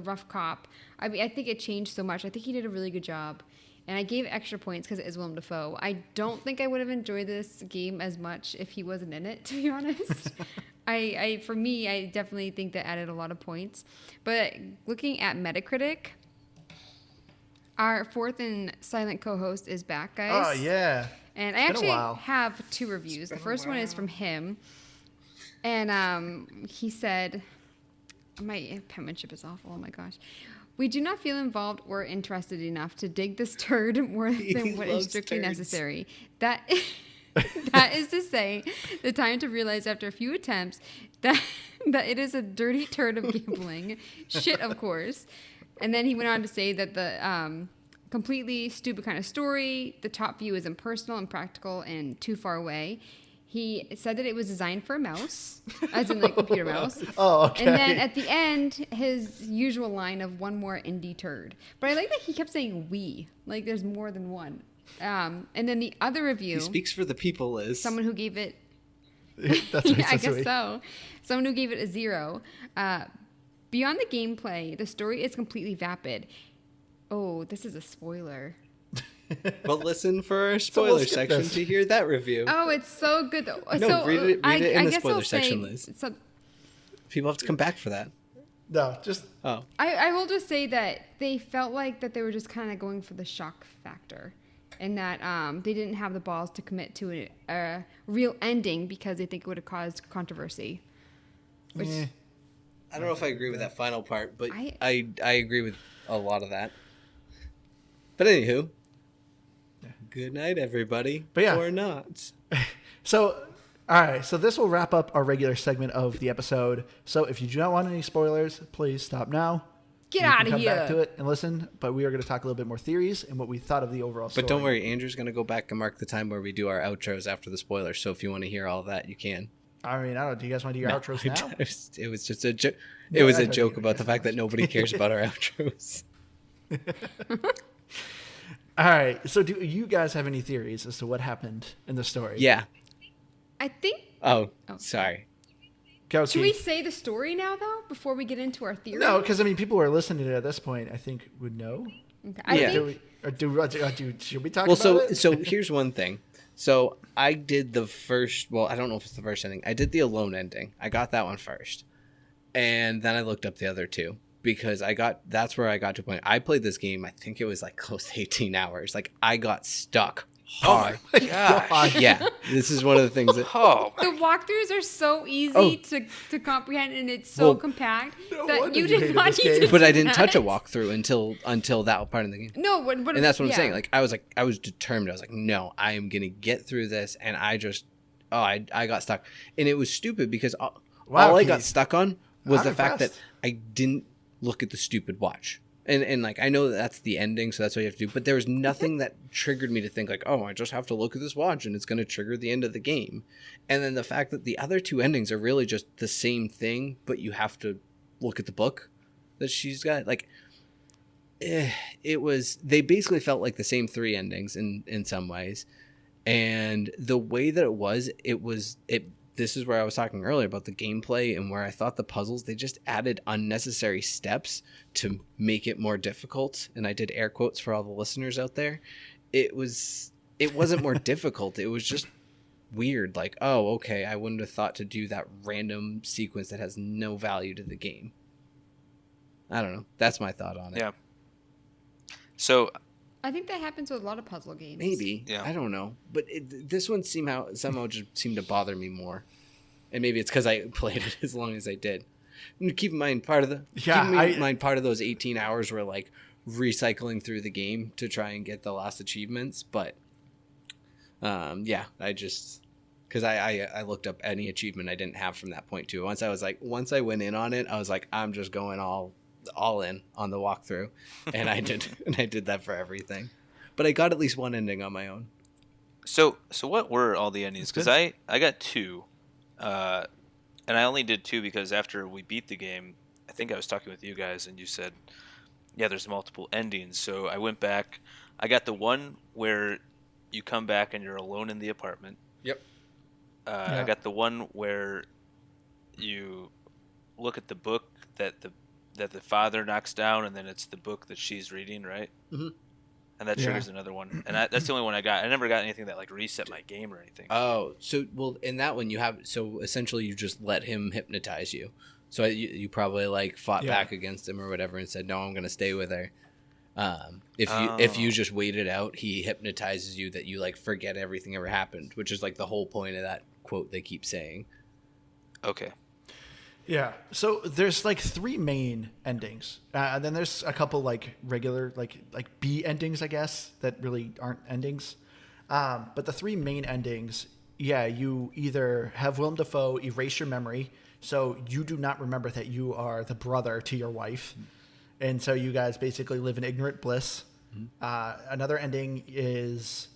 rough cop. I mean, I think it changed so much. I think he did a really good job. And I gave extra points because it is Willem Dafoe. I don't think I would have enjoyed this game as much if he wasn't in it, to be honest. For me, I definitely think that added a lot of points. But looking at Metacritic, our fourth and silent co-host is back, guys. Oh, yeah. And I It's been a actually while. have 2 reviews. The first one is from him. And he said, my penmanship is awful. Oh my gosh. We do not feel involved or interested enough to dig this turd more than what is loves strictly turds. necessary. That is to say, the time to realize after a few attempts that it is a dirty turd of gambling. Shit, of course. And then he went on to say that the completely stupid kind of story, the top view is impersonal, impractical, and too far away. He said that it was designed for a mouse, as in like computer mouse. Oh, okay. And then at the end, his usual line of one more indie turd. But I like that he kept saying we, like there's more than one. And then the other review, He speaks for the people, Liz. someone who gave it, That's yeah, I so guess sweet. so. Someone who gave it a 0. Beyond the gameplay, the story is completely vapid. Oh, this is a spoiler. But listen for our we'll spoiler skip section this. to hear that review. Oh, it's so good though. No, so read it in the guess spoiler I'll section, say, Liz. So, People have to come back for that. No, just Oh, I will just say that they felt like that they were just kind of going for the shock factor, and that they didn't have the balls to commit to a real ending because they think it would have caused controversy. Which eh. I don't know if I agree with that final part, but I- I agree with a lot of that. But anywho, good night, everybody. But yeah. Or not. So, all right. So this will wrap up our regular segment of the episode. So if you do not want any spoilers, please stop now. Get You out can of come here. back to it and listen. But we are going to talk a little bit more theories and what we thought of the overall story. But don't worry, Andrew's going to go back and mark the time where we do our outros after the spoilers. So if you want to hear all that, you can. I mean, I don't know. Do you guys want to do your No, outros now? it was just a joke. No, It was a that's joke okay. about the fact that nobody cares about our outros. All right. So do you guys have any theories as to what happened in the story? Yeah. I think. Oh, Oh. sorry. Go, Should we Keith. say the story now though before we get into our theory? No, because I mean, people who are listening to it at this point, I think, would know. Okay. I Yeah. Do think we, should we talk Well, about it? so here's one thing. So I did the first. Well, I don't know if it's the first ending. I did the alone ending. I got that one first, and then I looked up the other two because that's where I got to a point. I played this game. I think it was like close to 18 hours. Like I got stuck hard. Oh my gosh. Yeah, this is one of the things that. Oh, the walkthroughs are so easy Oh. to comprehend, and it's so Well, compact no that wonder you you did hated not this need game. to. But I do didn't touch a that. walkthrough until that part of the game. No, but And that's what I'm yeah. saying. Like I was determined. I was like, no, I am gonna get through this. And I got stuck, and it was stupid because all I got Keith. stuck on was I'm the fact that impressed. I didn't look at the stupid watch. And like I know that's the ending, so that's what you have to do. But there was nothing that triggered me to think like, oh, I just have to look at this watch, and it's going to trigger the end of the game. And then the fact that the other two endings are really just the same thing, but you have to look at the book that she's got. Like, it was. They basically felt like the same 3 endings in some ways, and the way that it was. This is where I was talking earlier about the gameplay and where I thought the puzzles, they just added unnecessary steps to make it more difficult. And I did air quotes for all the listeners out there. It wasn't more difficult. It was just weird. Like, oh, okay, I wouldn't have thought to do that random sequence that has no value to the game. I don't know. That's my thought on it. yeah. So I think that happens with a lot of puzzle games. Maybe. Yeah. I don't know. But this one somehow just seemed to bother me more. And maybe it's because I played it as long as I did. And keep in mind, part of those 18 hours were like recycling through the game to try and get the last achievements. But yeah, because I looked up any achievement I didn't have from that point too. Once I went in on it, I was like, I'm just going all all in on the walkthrough, and I did that for everything. But I got at least one ending on my own. So what were all the endings? That's Because good. I got two, and I only did two because after we beat the game, I think I was talking with you guys, and you said, yeah, there's multiple endings. So I went back. I got the one where you come back and you're alone in the apartment. Yep. I got the one where you look at the book that the father knocks down, and then it's the book that she's reading, right? Mm-hmm. And that Yeah. triggers another one. And that's the only one I got. I never got anything that like reset my game or anything. Oh, so well, in that one you have essentially you just let him hypnotize you. So you probably like fought Yeah. back against him or whatever and said, "No, I'm going to stay with her." If you just wait it out, he hypnotizes you that you like forget everything ever happened, which is like the whole point of that quote they keep saying. Okay. Yeah. So there's like three main endings, and then there's a couple like regular like B endings, I guess, that really aren't endings. But the three main endings, yeah, you either have Willem Dafoe erase your memory, so you do not remember that you are the brother to your wife, and so you guys basically live in ignorant bliss. Another ending is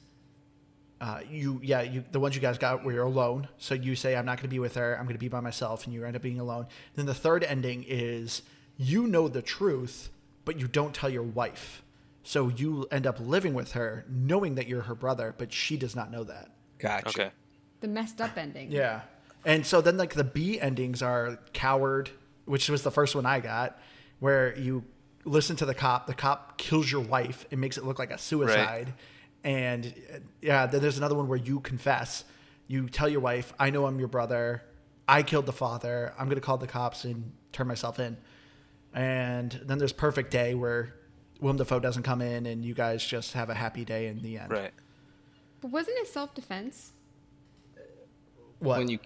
the ones you guys got where you're alone. So you say, I'm not going to be with her. I'm going to be by myself. And you end up being alone. Then the third ending is you know the truth, but you don't tell your wife. So you end up living with her knowing that you're her brother, but she does not know that. Gotcha. Okay. The messed up ending. Yeah. And so then like the B endings are coward, which was the first one I got, where you listen to the cop kills your wife and makes it look like a suicide. Right. And yeah, then there's another one where you confess. You tell your wife, I know I'm your brother. I killed the father. I'm going to call the cops and turn myself in. And then there's Perfect Day where Willem Dafoe doesn't come in and you guys just have a happy day in the end. Right. But wasn't it self-defense? What? When you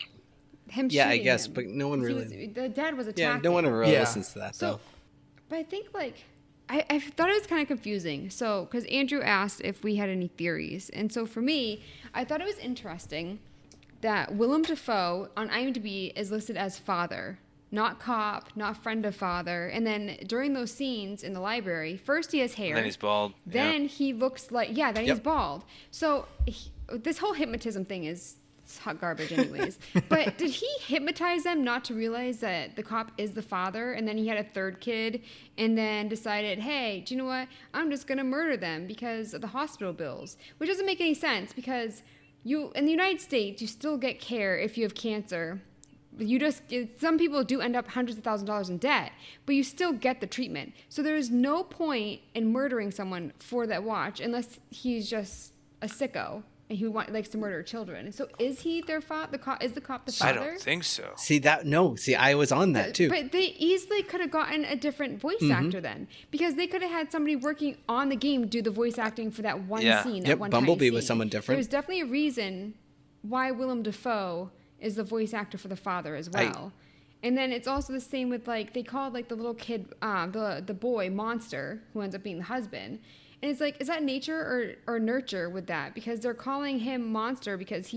Him Yeah, I shooting guess, him. but no one He really- the dad was yeah, attacking. no one ever really Yeah. listens to that So, though. but I think like I thought it was kind of confusing. So, because Andrew asked if we had any theories, and so for me, I thought it was interesting that Willem Dafoe on IMDb is listed as father, not cop, not friend of father. And then during those scenes in the library, first he has hair, And then he's bald. then Yeah. he looks like then he's Yep. bald. So this whole hypnotism thing is hot garbage anyways. But did he hypnotize them not to realize that the cop is the father, and then he had a third kid and then decided, hey, do you know what, I'm just gonna murder them because of the hospital bills, which doesn't make any sense because you in the United States you still get care if you have cancer. Some people do end up hundreds of thousands of dollars in debt, but you still get the treatment. So there is no point in murdering someone for that watch unless he's just a sicko and he likes to murder children. So is he their father? Is the cop the I father? don't think so. See, I was on that too. But they easily could have gotten a different voice actor then, because they could have had somebody working on the game do the voice acting for that one Yeah. scene. Yep, that one Bumblebee tiny was scene. someone different. There's definitely a reason why Willem Dafoe is the voice actor for the father as well. And then it's also the same with like they called like the little kid, the boy Monster, who ends up being the husband. And it's like, is that nature or nurture with that? Because they're calling him Monster because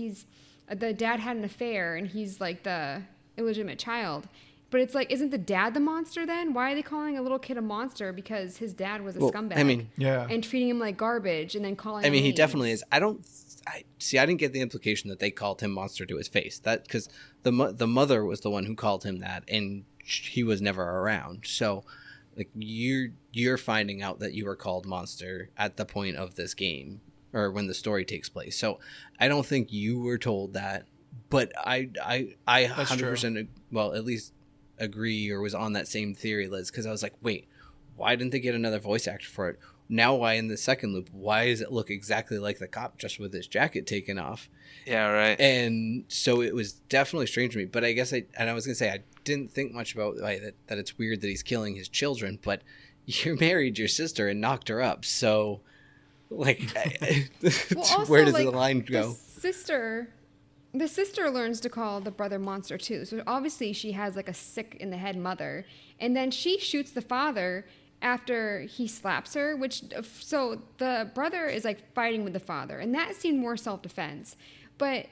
the dad had an affair and he's like the illegitimate child. But it's like, isn't the dad the monster then? Why are they calling a little kid a monster? Because his dad was a scumbag. I mean, Yeah. And treating him like garbage and then calling I him mean, he names. definitely is. I didn't get the implication that they called him monster to his face. That because the mother was the one who called him that, and he was never around. So, like you're finding out that you were called monster at the point of this game or when the story takes place. So, I don't think you were told that, but I 100% well at least agree or was on that same theory, Liz, because I was like, wait, why didn't they get another voice actor for it? Now, why in the second loop, why does it look exactly like the cop just with his jacket taken off? Yeah, right. And so it was definitely strange to me. But I guess I was going to say, I didn't think much about that it's weird that he's killing his children, but you married your sister and knocked her up. So, like, Well, also, where does like, the line go? The sister learns to call the brother monster too. So obviously she has like a sick in the head mother. And then she shoots the father after he slaps her, so the brother is like fighting with the father. And that seemed more self-defense. But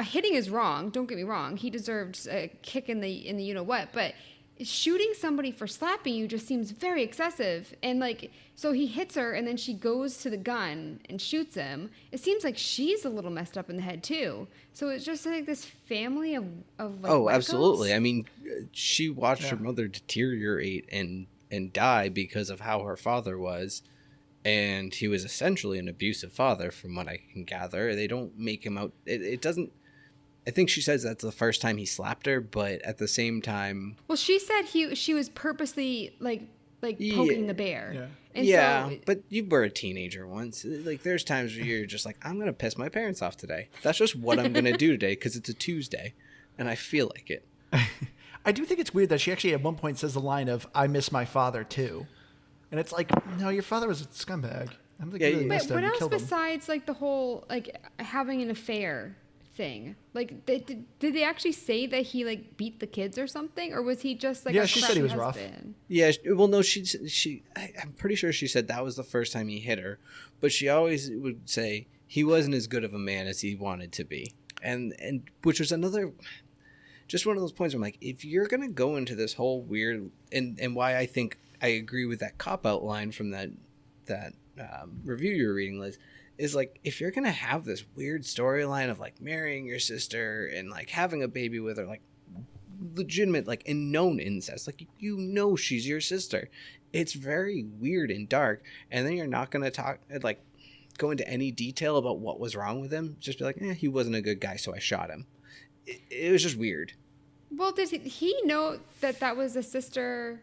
hitting is wrong. Don't get me wrong. He deserved a kick in the you know what. But shooting somebody for slapping you just seems very excessive. And like, so he hits her and then she goes to the gun and shoots him. It seems like she's a little messed up in the head too. So it's just like this family of like, Oh, wackos. absolutely. I mean, she watched her Yeah. mother deteriorate and die because of how her father was. And he was essentially an abusive father, from what I can gather. They don't make him out. It doesn't. I think she says that's the first time he slapped her, but at the same time, Well, she said she was purposely like poking the bear. Yeah. And yeah. so, But you were a teenager once. Like, there's times where you're just like, I'm gonna piss my parents off today. That's just what I'm gonna do today because it's a Tuesday, and I feel like it. I do think it's weird that she actually at one point says the line of "I miss my father too," and it's like, no, your father was a scumbag. I don't think Yeah, you really yeah. missed but him. what You else killed him. besides like the whole like having an affair thing? Like, did they actually say that he like beat the kids or something, or was he just like Yeah, a she said crappy he was rough. husband? Yeah, well, no, I'm pretty sure she said that was the first time he hit her, but she always would say he wasn't as good of a man as he wanted to be, and which was another, just one of those points where I'm like, if you're gonna go into this whole weird, and why I think I agree with that cop out line from that review you were reading, Liz, is like, if you're gonna have this weird storyline of like marrying your sister and like having a baby with her, like legitimate like and known incest, like she's your sister, it's very weird and dark, and then you're not going to talk like go into any detail about what was wrong with him, just be like, he wasn't a good guy, so I shot him. It was just weird. Well, did he know that was a sister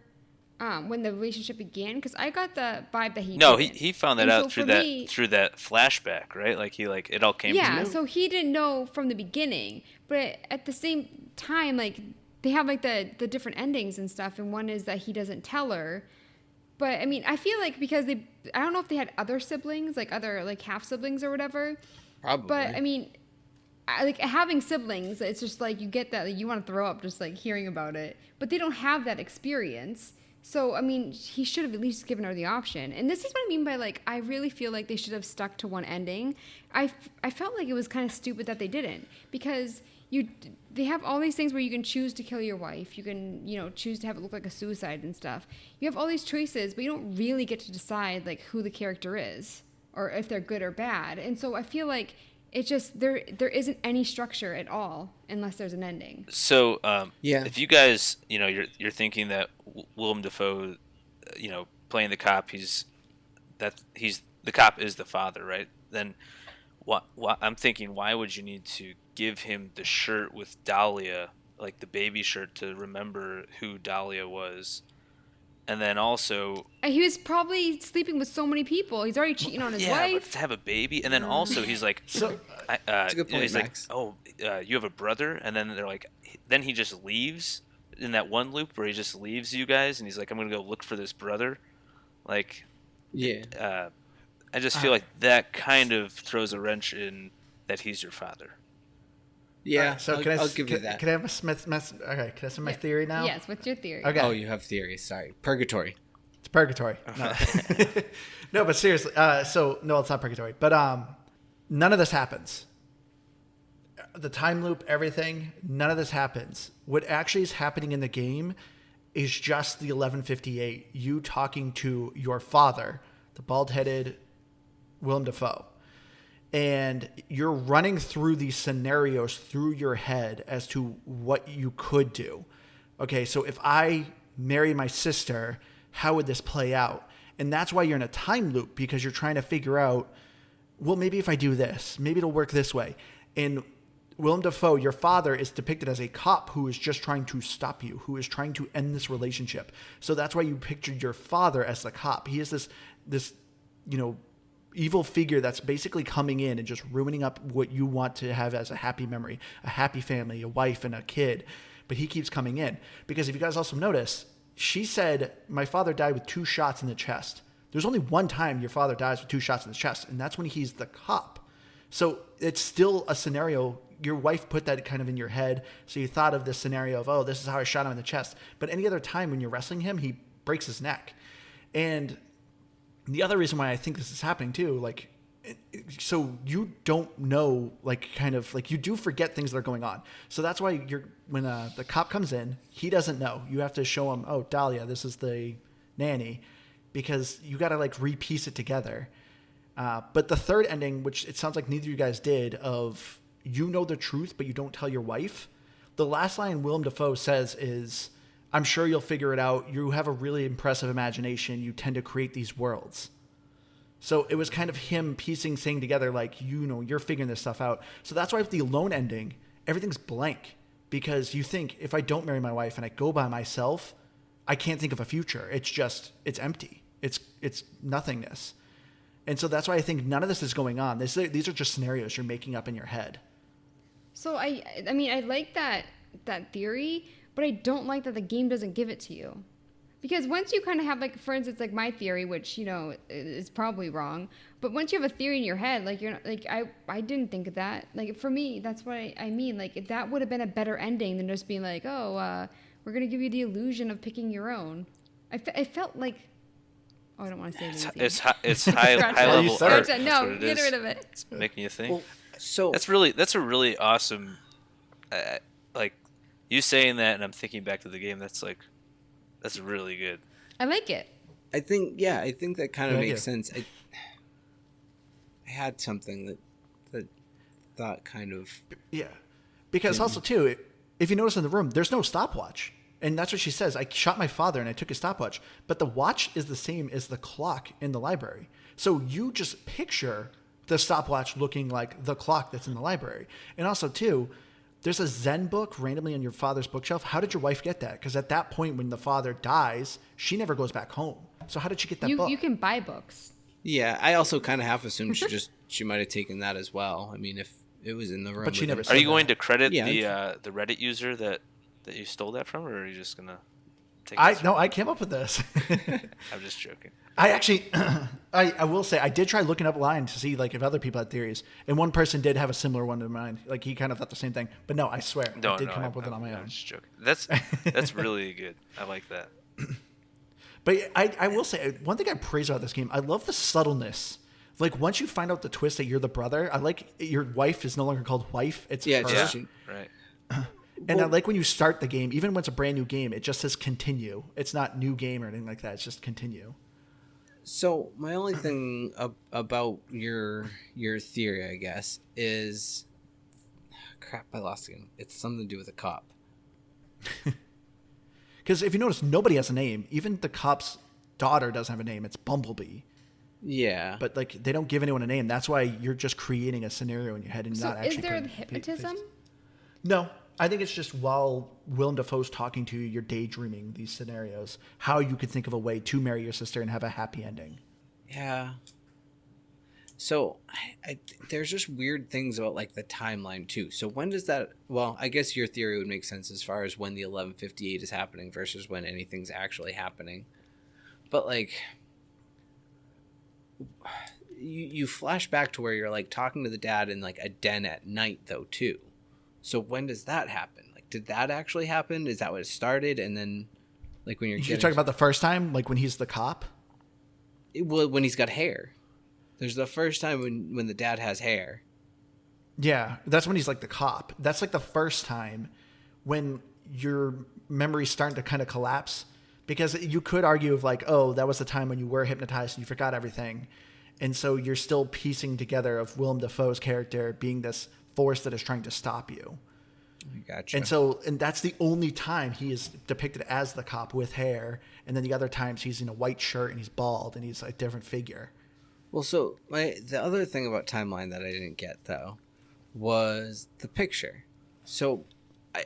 when the relationship began? Because I got the vibe that he No, didn't. he found that And out so through for that me- through that flashback, right? Like he like it all came to Yeah, him. so he didn't know from the beginning, but at the same time, like they have like the different endings and stuff, and one is that he doesn't tell her. But I mean, I feel like because I don't know if they had other siblings, like other like half siblings or whatever. Probably. But I mean, like having siblings, it's just like you get that, like, you want to throw up just like hearing about it, but they don't have that experience. So I mean, he should have at least given her the option. And this is what I mean by like, I really feel like they should have stuck to one ending. I felt like it was kind of stupid that they didn't, because they have all these things where you can choose to kill your wife, you can choose to have it look like a suicide and stuff. You have all these choices, but you don't really get to decide like who the character is or if they're good or bad. And so I feel like it just there isn't any structure at all unless there's an ending. So Yeah. if you guys you're thinking that Willem Dafoe, playing the cop, the cop is the father, right? Then what I'm thinking, why would you need to give him the shirt with Dahlia, like the baby shirt, to remember who Dahlia was? And then also, He was probably sleeping with so many people. He's already cheating on his but wife. to have a baby, and then also he's like, So That's a good point, he's Max. like, oh, you have a brother, and then they're like, then he just leaves in that one loop where he just leaves you guys, and he's like, I'm gonna go look for this brother, like, Yeah. I just feel like that kind of throws a wrench in that he's your father. Yeah. so I'll give you that. Can I have okay? Can I say my theory now? Yes, what's your theory? Okay. Oh, you have theories. Sorry. Purgatory. It's purgatory. No, no, but seriously. So no, it's not purgatory. But none of this happens. The time loop, everything. None of this happens. What actually is happening in the game is just the 1158. You talking to your father, the bald-headed Willem Dafoe, and you're running through these scenarios through your head as to what you could do. Okay, so if I marry my sister, how would this play out? And that's why you're in a time loop, because you're trying to figure out, well, maybe if I do this, maybe it'll work this way. And Willem Dafoe, your father, is depicted as a cop who is just trying to stop you, who is trying to end this relationship. So that's why you pictured your father as the cop. He is this evil figure that's basically coming in and just ruining up what you want to have as a happy memory, a happy family, a wife and a kid. But he keeps coming in. Because if you guys also notice, she said, my father died with 2 shots in the chest. There's only one time your father dies with 2 shots in the chest, and that's when he's the cop. So it's still a scenario. Your wife put that kind of in your head. So you thought of this scenario of, oh, this is how I shot him in the chest. But any other time when you're wrestling him, he breaks his neck. And the other reason why I think this is happening too, like So you don't know, like, kind of like, you do forget things that are going on. So that's why when the cop comes in, he doesn't know. You have to show him, oh, Dahlia, this is the nanny, because you got to like repiece it together. But the third ending, which it sounds like neither of you guys did, of you know the truth, but you don't tell your wife. The last line Willem Dafoe says is, I'm sure you'll figure it out. You have a really impressive imagination. You tend to create these worlds. So it was kind of him saying together, like, you're figuring this stuff out. So that's why with the alone ending, everything's blank. Because you think, if I don't marry my wife and I go by myself, I can't think of a future. It's empty. It's nothingness. And so that's why I think none of this is going on. These are just scenarios you're making up in your head. So I mean, I like that theory, but I don't like that the game doesn't give it to you. Because once you kind of have, like, for instance, like my theory, which, is probably wrong, but once you have a theory in your head, like, you're not, like, I didn't think of that. Like, for me, that's what I mean. Like, that would have been a better ending than just being like, oh, we're going to give you the illusion of picking your own. I felt like, oh, I don't want to say anything. It's high level art. No, get rid of it. It's making you think. Well, so that's a really awesome, like, you saying that, and I'm thinking back to the game. That's really good. I like it. I think that kind of Yeah, makes sense. I had something that thought kind of, Yeah. Because also, too, if you notice in the room, there's no stopwatch. And that's what she says. I shot my father and I took his stopwatch. But the watch is the same as the clock in the library. So you just picture the stopwatch looking like the clock that's in the library. And also, too, there's a Zen book randomly on your father's bookshelf. How did your wife get that? Because at that point, when the father dies, she never goes back home. So how did she get that book? You can buy books. yeah. I also kind of half assumed she might have taken that as well. I mean, if it was in the room, But she with never him. said Are you going that. to credit Yeah. the Reddit user that you stole that from, or are you just gonna take? I came up with this. I'm just joking. I actually, I will say, I did try looking up line to see like if other people had theories, and one person did have a similar one in mind. Like he kind of thought the same thing, but no, I swear, I did come up with it on my I'm own. just joking. That's really good. I like that. But I will say one thing I praise about this game. I love the subtleness. Like once you find out the twist that you're the brother, I like your wife is no longer called wife. It's Yeah, her. just- Right. And I like when you start the game, even when it's a brand new game, it just says continue. It's not new game or anything like that. It's just continue. So my only thing about your theory, I guess, is crap. I lost it. It's something to do with a cop. Because if you notice, nobody has a name. Even the cop's daughter doesn't have a name. It's Bumblebee. Yeah, But like they don't give anyone a name. That's why you're just creating a scenario in your head and So not actually. is there putting hypnotism? No, I think it's just while Willem Dafoe's talking to you, you're daydreaming these scenarios. How you could think of a way to marry your sister and have a happy ending. yeah. So there's just weird things about like the timeline too. So when does that? Well, I guess your theory would make sense as far as when the 1158 is happening versus when anything's actually happening. But like, you flash back to where you're like talking to the dad in like a den at night though too. So when does that happen? Like, did that actually happen? Is that what it started? And then, like when you're talking about the first time, like when he's the cop. when he's got hair. There's the first time when the dad has hair. Yeah, that's when he's like the cop. That's like the first time when your memory's starting to kind of collapse. Because you could argue of like, oh, that was the time when you were hypnotized and you forgot everything. And so you're still piecing together of Willem Dafoe's character being this force that is trying to stop you. Gotcha. And that's the only time he is depicted as the cop with hair. And then the other times he's in a white shirt and he's bald and he's a different figure. Well, so the other thing about timeline that I didn't get though was the picture. So I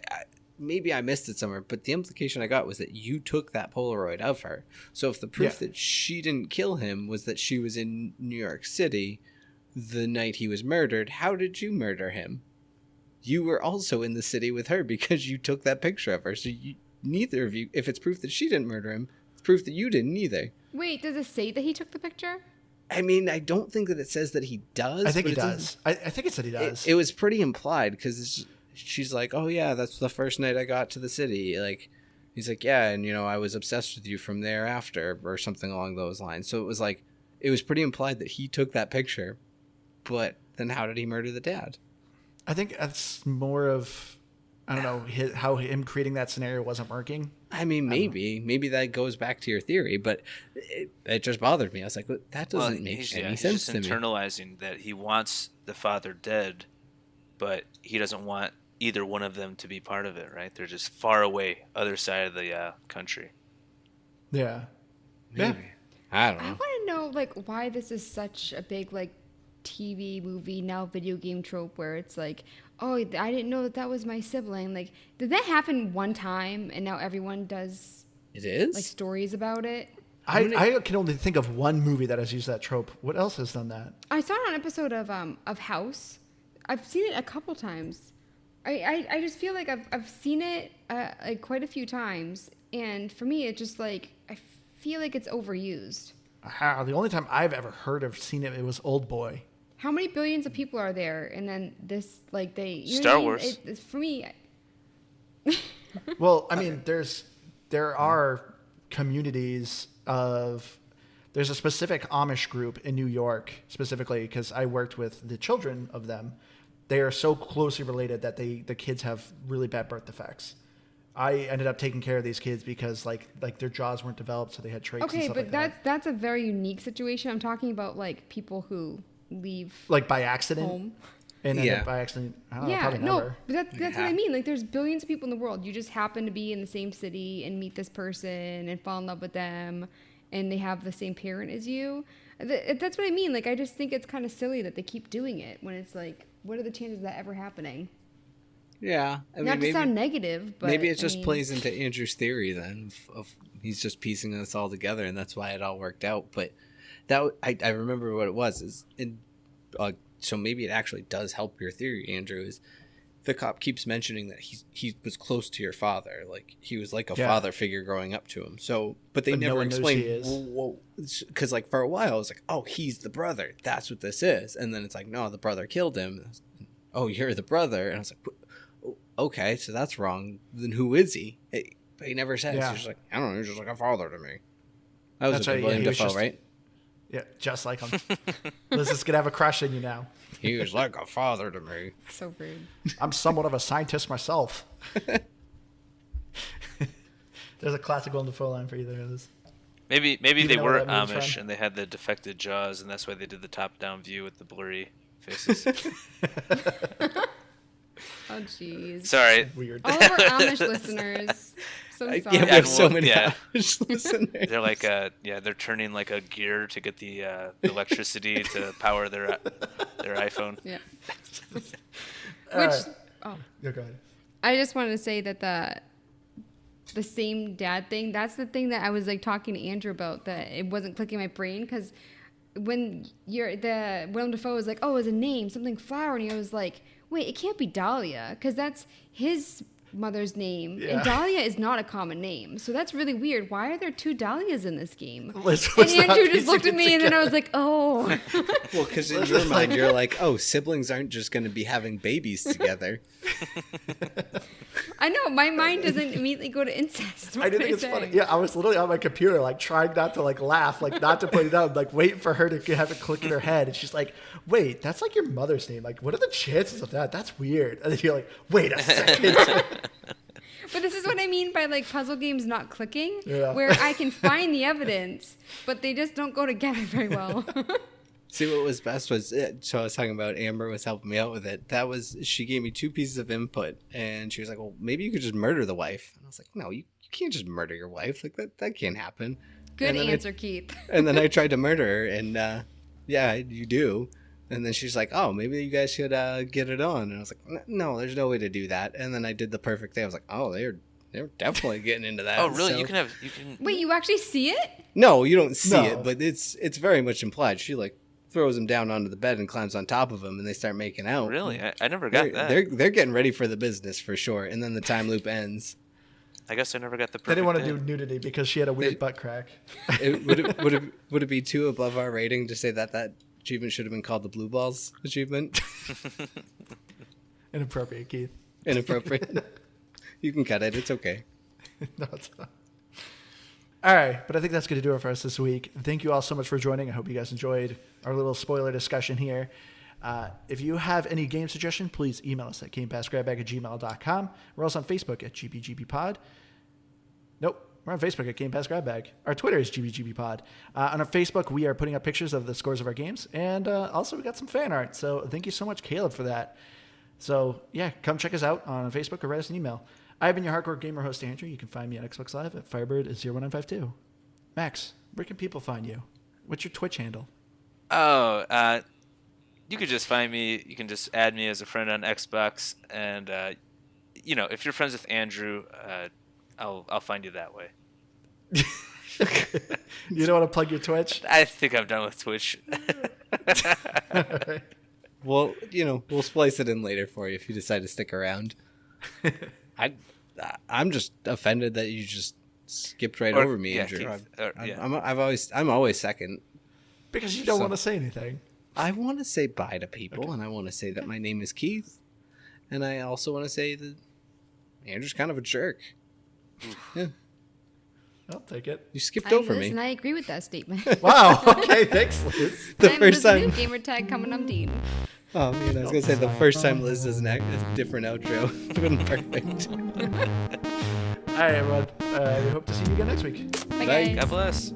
maybe I missed it somewhere, but the implication I got was that you took that Polaroid of her. So if the proof that she didn't kill him was that she was in New York City the night he was murdered, how did you murder him? You were also in the city with her because you took that picture of her. So neither of you, if it's proof that she didn't murder him, it's proof that you didn't either. Wait, does it say that he took the picture? I mean, I don't think that it says that he does. I think but he it does. I think it said he does. It was pretty implied because she's like, oh yeah, that's the first night I got to the city. Like, he's like, yeah, and I was obsessed with you from there after, or something along those lines. So it was like, it was pretty implied that he took that picture but then how did he murder the dad? I think that's more of, I don't know, how him creating that scenario wasn't working. I mean, maybe that goes back to your theory, but it just bothered me. I was like, well, that doesn't make any sense to me. He's just internalizing that he wants the father dead, but he doesn't want either one of them to be part of it, right? They're just far away, other side of the country. Yeah. Maybe. Yeah. I don't I know. want to know like why this is such a big like TV movie now video game trope where it's like, oh, I didn't know that was my sibling. Like, did that happen one time and now everyone does It is? like stories about it? I can only think of one movie that has used that trope. What else has done that? I saw it on an episode of House. I've seen it a couple times. I just feel like I've seen it like quite a few times, and for me, it just like I feel like it's overused. The only time I've ever heard of seen it was Old Boy. How many billions of people are there? And then this, like they you know Star what I mean? Wars. It's for me. Well, I mean, there are communities of. There's a specific Amish group in New York specifically because I worked with the children of them. They are so closely related that the kids have really bad birth defects. I ended up taking care of these kids because like their jaws weren't developed, so they had traits. Okay, and stuff but like that. that's a very unique situation. I'm talking about like people who leave Like by accident, home. and end Yeah. up by accident. I don't know, Yeah, probably no, never. but that's what I Yeah. mean. Like, there's billions of people in the world. You just happen to be in the same city and meet this person and fall in love with them, and they have the same parent as you. That's what I mean. Like, I just think it's kind of silly that they keep doing it when it's like, what are the chances of that ever happening? Yeah. I mean, Not to maybe, sound negative, but maybe it I just mean, plays into Andrew's theory then of he's just piecing us all together, and that's why it all worked out. But I remember what it was is so maybe it actually does help your theory, Andrew. Is the cop keeps mentioning that he was close to your father, like he was like a father figure growing up to him. So, but they But no never one knows he explained is. because like for a while I was like, oh, he's the brother. That's what this is. And then it's like, no, the brother killed him. Oh, you're the brother. And I was like, okay, so that's wrong. Then who is he? But he never says. Yeah. He's just like, I don't know. He's just like a father to me. That was That's a good right, William he was Dafoe, just- right? Yeah, just like him. Liz is gonna have a crush on you now. He was like a father to me. so rude. I'm somewhat of a scientist myself. There's a classic Willem Dafoe line for you there, Liz. Maybe you they know were where that means Amish from? and they had the defected jaws, and that's why they did the top-down view with the blurry faces. Oh, jeez. Sorry. Weird. All of our Amish listeners, so sorry. Yeah, we have so well, many yeah. Amish listeners. They're like they're turning like a gear to get the electricity to power their iPhone. Yeah. All Which, right. oh. Yeah, go ahead. I just wanted to say that the same dad thing, that's the thing that I was like talking to Andrew about, that it wasn't clicking my brain, because when Willem Dafoe was like, oh, it was a name, something flower, and he was like, wait, it can't be Dahlia, because that's his mother's name, Yeah. and Dahlia is not a common name, so that's really weird. Why are there two Dahlias in this game? Liz And was not Andrew just piecing looked at it me, and then I together. was like, oh. Well, because in your mind, you're like, oh, siblings aren't just going to be having babies together. I know, my mind doesn't immediately go to incest. I do think it's funny. Yeah, I was literally on my computer, like trying not to like laugh, like not to point it out, like waiting for her to have it click in her head, and she's like, "Wait, that's like your mother's name. Like, what are the chances of that? That's weird." And then you're like, "Wait a second." But this is what I mean by like puzzle games not clicking, Yeah. where I can find the evidence, but they just don't go together very well. See, what was best was, so I was talking about Amber was helping me out with it. That was, she gave me 2 pieces of input, and she was like, well, maybe you could just murder the wife. And I was like, no, you can't just murder your wife. Like, that can't happen. Good And then answer, Keith. And then I tried to murder her, and yeah, you do. And then she's like, oh, maybe you guys should get it on. And I was like, no, there's no way to do that. And then I did the perfect thing. I was like, oh, they're definitely getting into that. Oh, really? So- You can. Wait, you actually see it? No, you don't see No. it, but it's very much implied. She like throws him down onto the bed and climbs on top of him, and they start making out. Really? I never got that. They're getting ready for the business for sure. And then the time loop ends. I guess I never got the They perfect. didn't want to end. do nudity because she had a weird butt crack. Would it be too above our rating to say that achievement should have been called the Blue Balls achievement? Inappropriate, Keith. Inappropriate. You can cut it. It's okay. No, it's not. All right, but I think that's going to do it for us this week. Thank you all so much for joining. I hope you guys enjoyed our little spoiler discussion here. If you have any game suggestion, please email us at gamepassgrabbag@gmail.com. We're also on Facebook at GBGBpod. Nope. We're on Facebook at Game Pass Grab Bag. Our Twitter is GBGBpod. On our Facebook, we are putting up pictures of the scores of our games. And also, we got some fan art. So thank you so much, Caleb, for that. So, yeah, come check us out on Facebook or write us an email. I've been your hardcore gamer host, Andrew. You can find me at Xbox Live at Firebird01952. Max, where can people find you? What's your Twitch handle? Oh, you could just find me. You can just add me as a friend on Xbox. And, if you're friends with Andrew, I'll find you that way. You don't want to plug your Twitch? I think I'm done with Twitch. Well, we'll splice it in later for you if you decide to stick around. I'm just offended that you just skipped right over me, Andrew. I'm always second. Because you don't want to say anything. I want to say bye to people, and I want to say that my name is Keith, and I also want to say that Andrew's kind of a jerk. Yeah. I'll take it. You skipped over me. And I agree with that statement. Wow. Okay, thanks, Liz. The first time. New gamer tag coming on Dean. Oh man, I was gonna say the first time Liz does a different outro. It's been perfect. All right, everyone. We hope to see you again next week. Bye, Bye. guys. God bless.